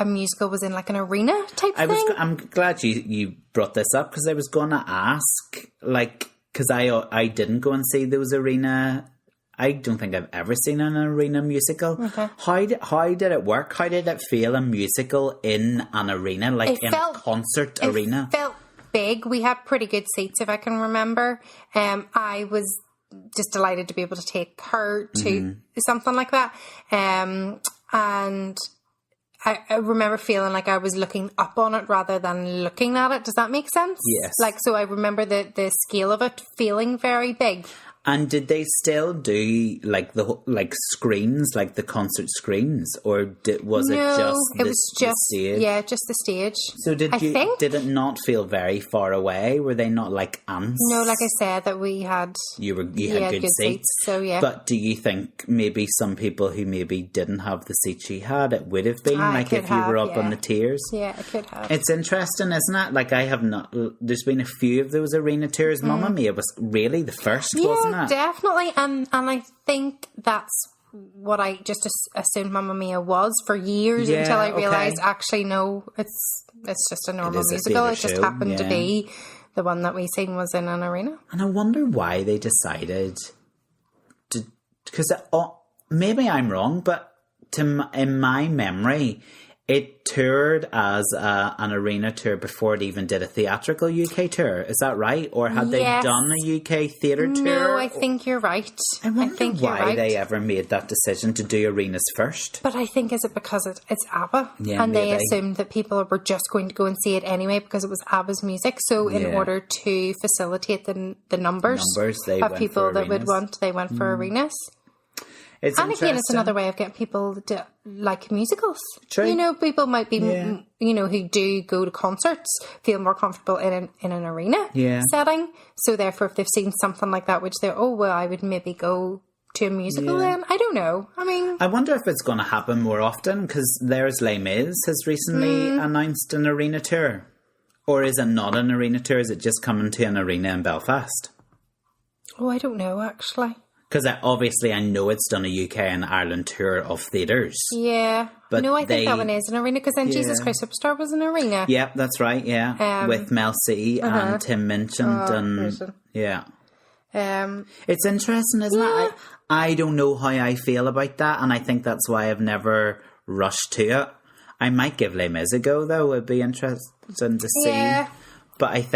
a musical was in an arena type thing. I'm glad you brought this up because I was going to ask, because I didn't go and see those arena. I don't think I've ever seen an arena musical. Okay. How did it work? How did it feel a musical in an arena, a concert arena? It felt big. We had pretty good seats, if I can remember. I was just delighted to be able to take her to something like that. And I remember feeling like I was looking up on it rather than looking at it. Does that make sense? Yes. So I remember the scale of it feeling very big. And did they still do like screens, like the concert screens, or was it just the stage? Yeah, just the stage. So did it not feel very far away? Were they not like ants? No, like I said, that we had you had good seats. So yeah. But do you think maybe some people who maybe didn't have the seats you had, it would have been like if you were up on the tiers? Yeah, it could have. It's interesting, isn't it? Like I have not. There's been a few of those arena tours. Mamma Mia was really the first, wasn't it? Definitely, and I think that's what I just assumed Mamma Mia was for years until I realised actually no, it's just a normal musical. It just happened to be the one that we seen was in an arena. And I wonder why they decided to, because maybe I'm wrong, but in my memory, it toured as an arena tour before it even did a theatrical UK tour. Is that right? Or had they done a UK theatre tour? No, I think you're right. I wonder why they ever made that decision to do arenas first. But I think, is it because it's ABBA? Yeah, and they assumed that people were just going to go and see it anyway because it was ABBA's music. So in order to facilitate the numbers of people that would want, they went for arenas. And again, it's another way of getting people to like musicals. True. You know, people might be, who do go to concerts, feel more comfortable in an arena setting. So therefore, if they've seen something like that, which they're, I would maybe go to a musical then. I don't know. I mean, I wonder if it's going to happen more often, because there's Les Mis has recently announced an arena tour. Or is it not an arena tour? Is it just coming to an arena in Belfast? Oh, I don't know, actually. Because obviously I know it's done a UK and Ireland tour of theatres. Yeah. But no, I think that one is an arena, because then Jesus Christ Superstar was an arena. Yeah, that's right, with Mel C and Tim Minchin. It's interesting, isn't it? I don't know how I feel about that, and I think that's why I've never rushed to it. I might give Les Mis a go, though. It'd be interesting to see. Yeah. But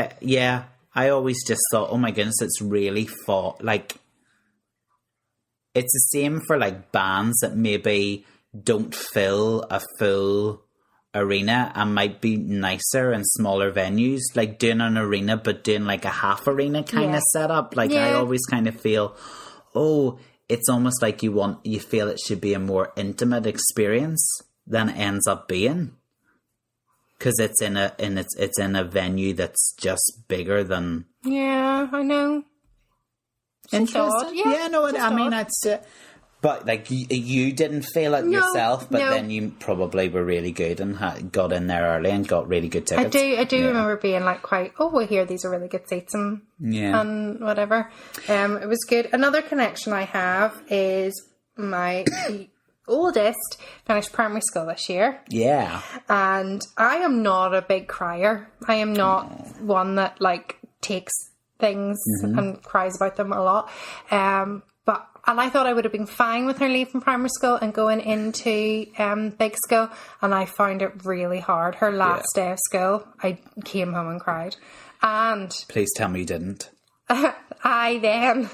I always just thought, oh my goodness, it's really it's the same for like bands that maybe don't fill a full arena and might be nicer in smaller venues, like doing an arena but doing like a half arena kind of setup. Like I always kind of feel, it's almost like you feel it should be a more intimate experience than it ends up being, because it's in a venue that's just bigger than. Yeah, I know. Interesting. Yeah, no, I mean, it's... but, like, you didn't feel it yourself, but then you probably were really good and got in there early and got really good tickets. I do remember being, like, quite, here, these are really good seats and whatever. It was good. Another connection I have is my oldest finished primary school this year. Yeah. And I am not a big crier. I am not one that, like, takes things and cries about them a lot, and I thought I would have been fine with her leaving primary school and going into big school, and I found it really hard. Her last day of school, I came home and cried. And please tell me you didn't. I then,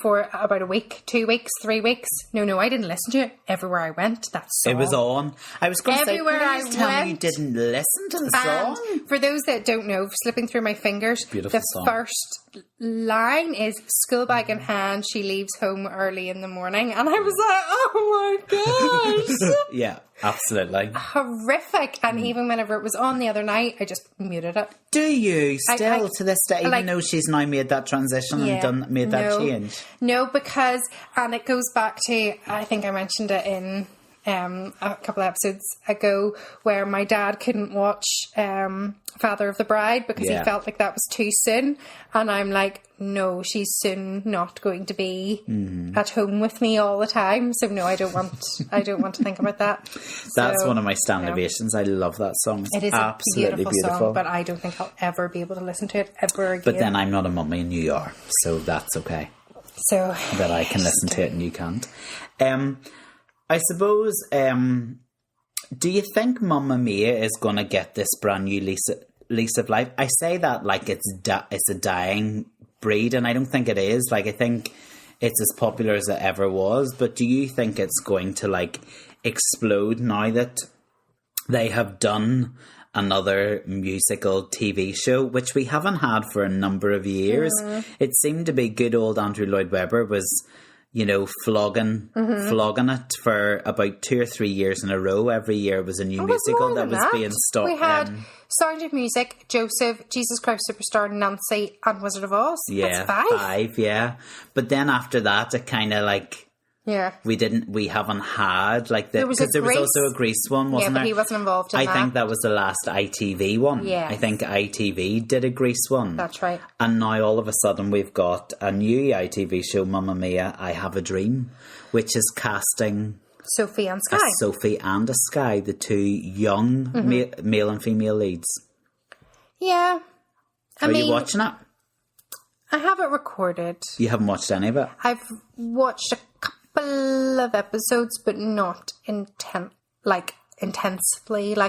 for about a week, 2 weeks, 3 weeks. No, I didn't listen to it. Everywhere I went, that song. It was on. I was going to say, please tell me you didn't listen to the song. For those that don't know, slipping through my fingers, the first line is, school bag in hand, she leaves home early in the morning. And I was like, oh my gosh. Yeah, absolutely. Horrific. And even whenever it was on the other night, I just muted it. Do you still to this day, even though she's now made that transition and made that change? No, because, and it goes back to, I think I mentioned it in a couple of episodes ago, where my dad couldn't watch Father of the Bride because he felt like that was too soon, and I'm like, no, she's soon not going to be at home with me all the time, so no, I don't want to think about that. That's one of my standing ovations. I love that song. It is absolutely a beautiful song, but I don't think I'll ever be able to listen to it ever again. But then I'm not a mummy and you are, so that's okay. So that I can listen to it and you can't. I suppose, do you think Mamma Mia is going to get this brand new lease of life? I say that like it's a dying breed, and I don't think it is. Like, I think it's as popular as it ever was. But do you think it's going to, like, explode now that they have done another musical TV show, which we haven't had for a number of years. It seemed to be good old Andrew Lloyd Webber was, you know, flogging it for about 2 or 3 years in a row. Every year was a new musical that was being started. We had Sound of Music, Joseph, Jesus Christ Superstar, Nancy, and Wizard of Oz. Yeah, that's 5. Yeah. But then after that, it kind of like... Yeah. We haven't had like the, because there was also a Grease one, wasn't there? Yeah, but he wasn't involved in that. I think that was the last ITV one. Yeah. I think ITV did a Grease one. That's right. And now all of a sudden we've got a new ITV show, Mamma Mia, I Have a Dream, which is casting Sophie and Sky. Sophie and a Sky, the 2 young male and female leads. Yeah. Are you watching it? I have it recorded. You haven't watched any of it? I've watched a couple of episodes, but not intensely. Like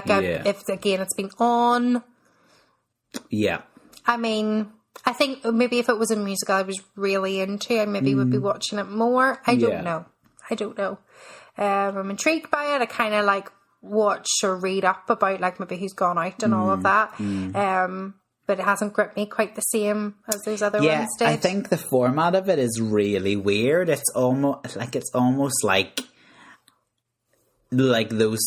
if again it's been on. Yeah. I mean, I think maybe if it was a musical I was really into, I maybe would be watching it more. I don't know. I'm intrigued by it. I kind of like watch or read up about like maybe who's gone out and all of that. But it hasn't gripped me quite the same as those other ones did. I think the format of it is really weird. It's almost like those,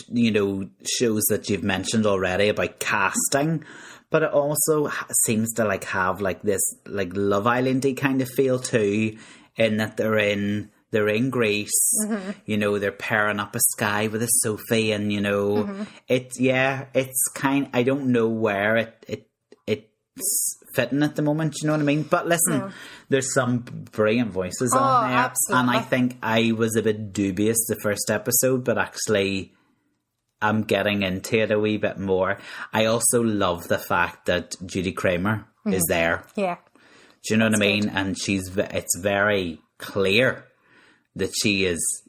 you know, shows that you've mentioned already about casting, but it also seems to like have like this like Love Island-y kind of feel too, in that they're in Greece, you know, they're pairing up a Sky with a Sophie, and you know, it's kind. I don't know where it's fitting at the moment. You know what I mean? But listen, there's some brilliant voices on there, absolutely. and I think I was a bit dubious the first episode, but actually, I'm getting into it a wee bit more. I also love the fact that Judy Kramer is there. Yeah, do you know what I mean? And it's very clear that she is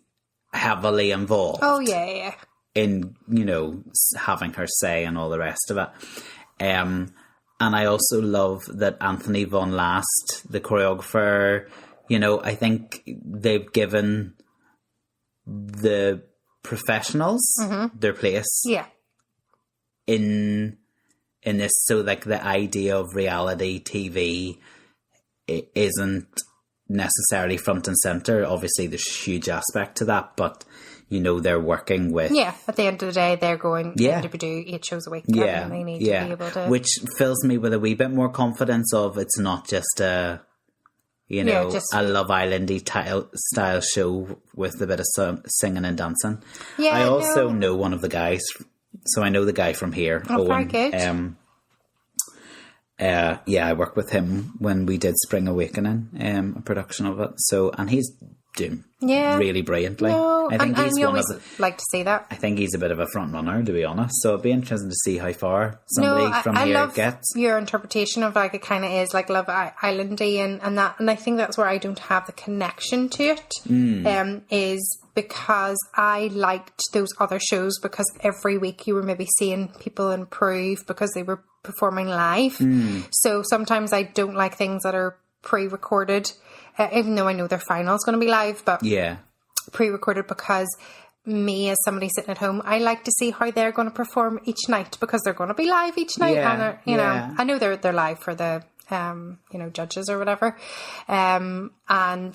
heavily involved. Oh, yeah. In, you know, having her say and all the rest of it. And I also love that Anthony Von Last, the choreographer, you know, I think they've given the professionals their place. Yeah. In this, so like the idea of reality TV isn't necessarily front and center. Obviously there's a huge aspect to that, but you know, they're working with, at the end of the day they're going to do 8 shows a week, and they need to be able to, which fills me with a wee bit more confidence of it's not just a, you know, a Love Island-y style show with a bit of singing and dancing. I also know one of the guys, so I know the guy from here. Owen. Very good. I worked with him when we did Spring Awakening, a production of it. So, and he's doing really brilliantly. I think he's one of the, like to see that. I think he's a bit of a front runner, to be honest. So it'd be interesting to see how far somebody from here gets. Your interpretation of like it kind of is like Love Island-y and that, and I think that's where I don't have the connection to it. Is because I liked those other shows because every week you were maybe seeing people improve because they were performing live. So sometimes I don't like things that are pre-recorded, even though I know their final is going to be live, but pre-recorded, because me as somebody sitting at home, I like to see how they're going to perform each night because they're going to be live each night, and you know, I know they're live for the you know, judges or whatever, and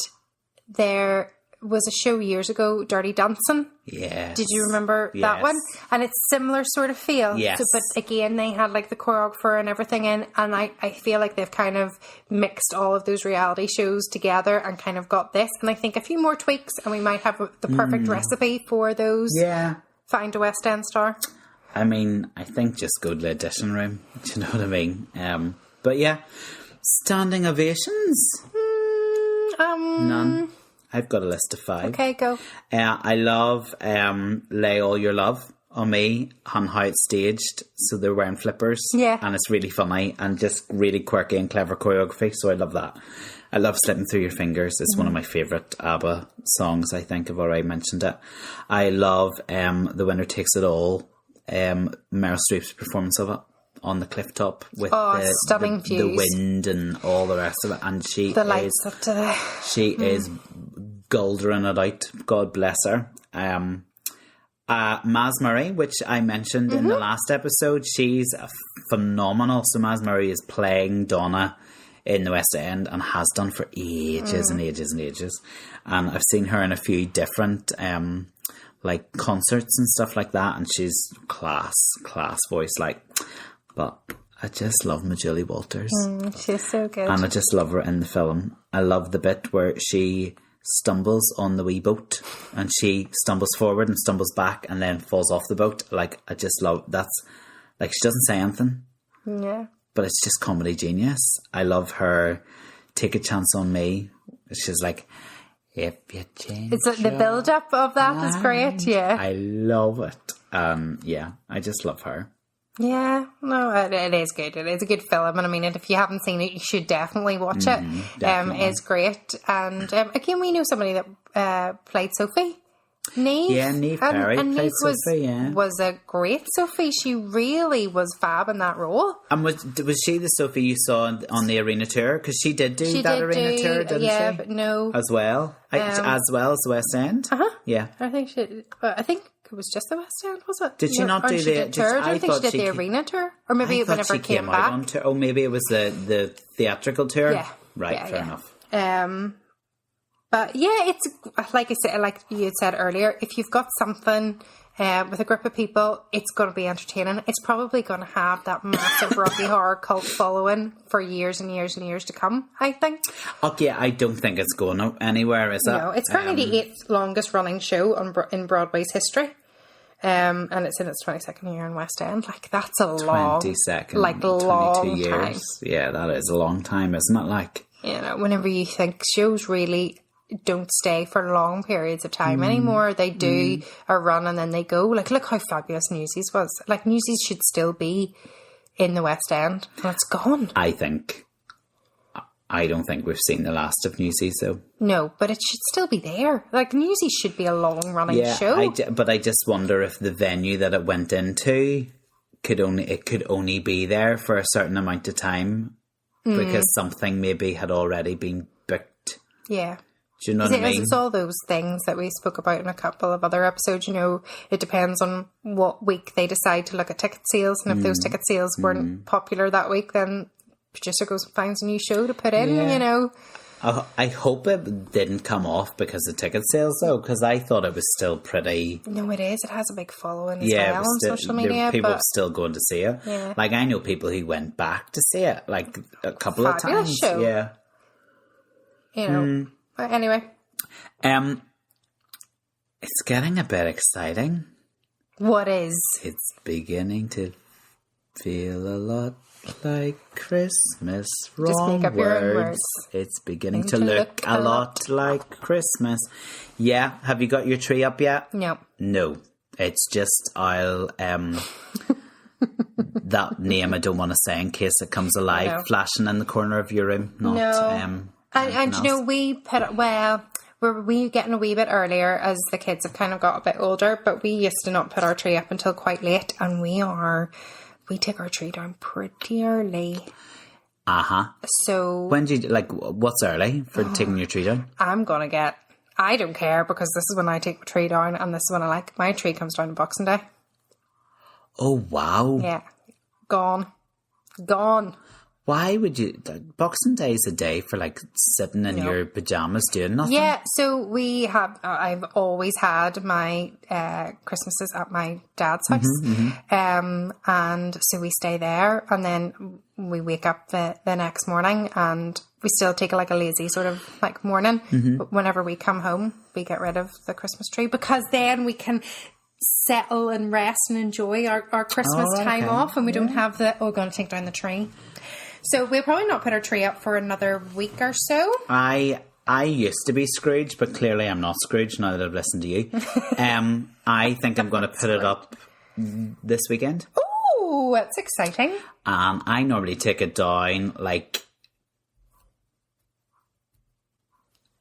there was a show years ago, Dirty Dancing. Yes. Did you remember that one? And it's similar sort of feel. Yes. So, but again, they had like the choreographer and everything in, and I feel like they've kind of mixed all of those reality shows together and kind of got this. And I think a few more tweaks and we might have the perfect recipe for those. Yeah. Find a West End star. I mean, I think just go to the audition room. Do you know what I mean? But yeah, standing ovations. None. I've got a list of 5. Okay, go. I love Lay All Your Love on Me, on how it's staged. So they're wearing flippers. Yeah. And it's really funny and just really quirky and clever choreography. So I love that. I love Slipping Through Your Fingers. It's one of my favourite ABBA songs, I think. I've already mentioned it. I love The Winner Takes It All. Meryl Streep's performance of it on the cliff top with stunning views, the wind and all the rest of it, and she is goldering it out. God bless her. Maz Murray, which I mentioned in the last episode, she's phenomenal. So Maz Murray is playing Donna in the West End and has done for ages and ages and ages. And I've seen her in a few different like concerts and stuff like that, and she's class voice. Like, but I just love my Julie Walters. She's so good, and I just love her in the film. I love the bit where she stumbles on the wee boat, and she stumbles forward and stumbles back, and then falls off the boat. Like, I just love that's like she doesn't say anything. Yeah. But it's just comedy genius. I love her Take a Chance on Me. She's like, if you change. It's like the build up of that is great. Yeah. I love it. Yeah, I just love her. Yeah, no, it is good. It is a good film, and I mean, if you haven't seen it, you should definitely watch it. Definitely. It's great, and again, we know somebody that played Sophie. Niamh. Yeah, Niamh Perry played Sophie, yeah. Was a great Sophie. She really was fab in that role. And was she the Sophie you saw on the arena tour? Because she did do that arena tour, didn't she? Yeah, but no. As well? As well as the West End? Uh-huh. Yeah. I think it was just the West End, was it? Did she not do the tour? I think she did the arena tour. Or maybe it whenever it came back. On tour. Oh, maybe it was the theatrical tour? Yeah. Right, fair enough. But yeah, it's like I said, like you had said earlier, if you've got something with a group of people, it's going to be entertaining. It's probably going to have that massive Rocky Horror cult following for years and years and years to come, I think. Okay, I don't think it's going anywhere, is it? No, it's currently the 8th longest running show in Broadway's history. And it's in its 22nd year in West End. Like, that's a long... 22nd, like, long 22 years. time. Yeah, that is a long time, isn't it? Like, you know, whenever you think shows really don't stay for long periods of time anymore. They do a run and then they go. Like, look how fabulous Newsies was. Like, Newsies should still be in the West End. And it's gone. I don't think we've seen the last of Newsies, though. No, but it should still be there. Like, Newsies should be a long-running show. But I just wonder if the venue that it went into could only be there for a certain amount of time because something maybe had already been booked. Yeah. Do you know what I mean? It's all those things that we spoke about in a couple of other episodes. You know, it depends on what week they decide to look at ticket sales. And if those ticket sales weren't popular that week, then producer goes and finds a new show to put in, you know. I hope it didn't come off because of ticket sales, though, because I thought it was still pretty... No, it is. It has a big following as well on social media. People are still going to see it. Yeah. Like, I know people who went back to see it, like, a couple of times. Show. Yeah. You know. But anyway. It's getting a bit exciting. What is? It's beginning to feel a lot like Christmas. Wrong Just make up words. your own words. It's beginning to look a lot like Christmas. Yeah. Have you got your tree up yet? No. No. It's just that name I don't want to say in case it comes alive, flashing in the corner of your room. Not, and you know, we put it, we getting a wee bit earlier as the kids have kind of got a bit older, but we used to not put our tree up until quite late, and we take our tree down pretty early. So when do you what's early for taking your tree down? I don't care, because this is when I take my tree down, and this is when I like my tree comes down on Boxing Day. Oh wow. Yeah. Gone. Why would you... Boxing Day is a day for, sitting in your pyjamas doing nothing. Yeah, so we have... I've always had my Christmases at my dad's house. And so we stay there, and then we wake up the next morning, and we still take a lazy sort of, morning. But whenever we come home, we get rid of the Christmas tree, because then we can settle and rest and enjoy our Christmas time off, and we don't have we're going to take down the tree. So we'll probably not put our tree up for another week or so. I used to be Scrooge, but clearly I'm not Scrooge now that I've listened to you. I think I'm going to put it up this weekend. Oh, that's exciting. I normally take it down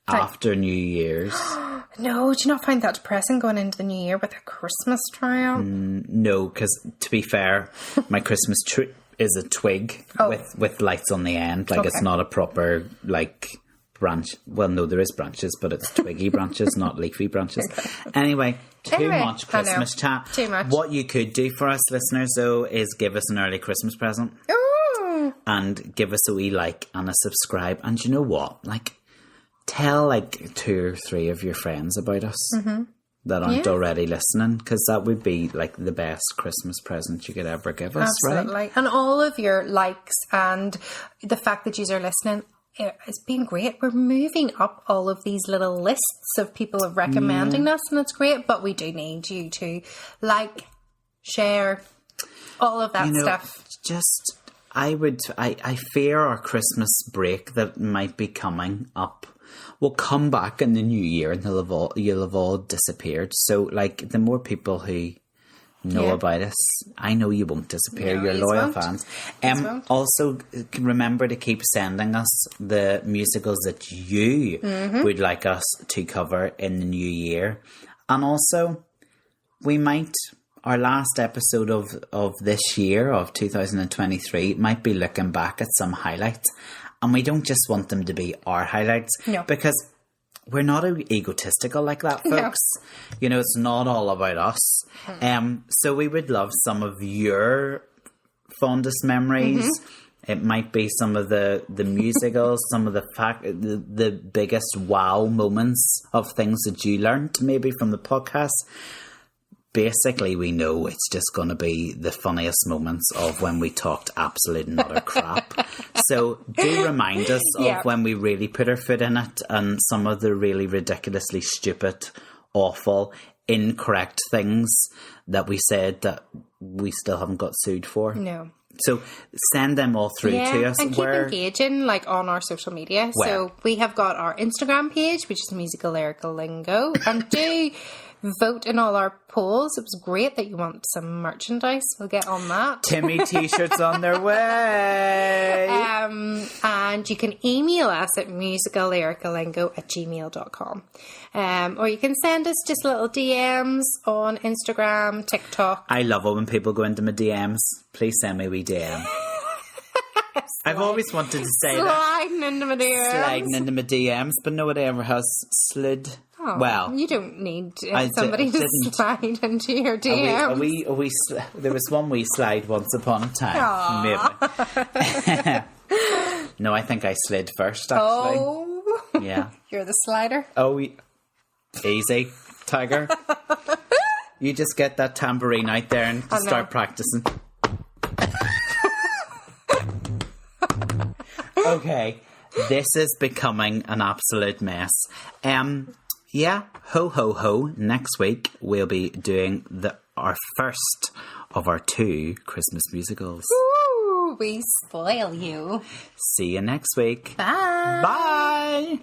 after New Year's. No, do you not find that depressing going into the new year with a Christmas tree up? No, because to be fair, my Christmas tree is a twig with lights on the end. It's not a proper branch. Well, no, there is branches, but it's twiggy branches, not leafy branches. Anyway, too much Christmas chat. Too much. What you could do for us listeners, though, is give us an early Christmas present. Ooh. And give us a wee like and a subscribe. And you know what? Like, tell like 2 or 3 of your friends about us that aren't already listening, because that would be like the best Christmas present you could ever give us. Absolutely. Right? And all of your likes and the fact that you are listening, it's been great. We're moving up all of these little lists of people of recommending us, and it's great. But we do need you to like, share, all of that stuff. Just, I fear our Christmas break that might be coming up will come back in the new year, and you'll have all disappeared. So, like, the more people who know about us, I know you won't disappear. You're loyal fans. Also, remember to keep sending us the musicals that you would like us to cover in the new year. And also, we might, our last episode of this year, of 2023, might be looking back at some highlights. And we don't just want them to be our highlights. No. Because we're not egotistical like that, folks. No. You know, it's not all about us. So we would love some of your fondest memories. It might be some of the musicals, some of the biggest wow moments of things that you learned maybe from the podcast. Basically, we know it's just going to be the funniest moments of when we talked absolute and utter crap. So do remind us of when we really put our foot in it, and some of the really ridiculously stupid, awful, incorrect things that we said that we still haven't got sued for. No. So send them all through to us. And keep engaging, like, on our social media. So we have got our Instagram page, which is Musical Lyrical Lingo. And do vote in all our polls. It was great that you want some merchandise. We'll get on that. Timmy t-shirts on their way. And you can email us at musicallyricallingo@gmail.com. Or you can send us just little DMs on Instagram, TikTok. I love it when people go into my DMs. Please send me a wee DM. I've always wanted to say Sliding into my DMs. Sliding into my DMs, but nobody ever has slid. Oh, well, you don't need somebody to slide into your DMs. There was one wee slide once upon a time. Maybe. No, I think I slid first, actually. Oh. Yeah. You're the slider? Oh, easy, Tiger. You just get that tambourine out there and start practicing. Okay, this is becoming an absolute mess. Yeah, ho ho ho. Next week we'll be doing our first of our 2 Christmas musicals. Ooh, we spoil you. See you next week. Bye. Bye.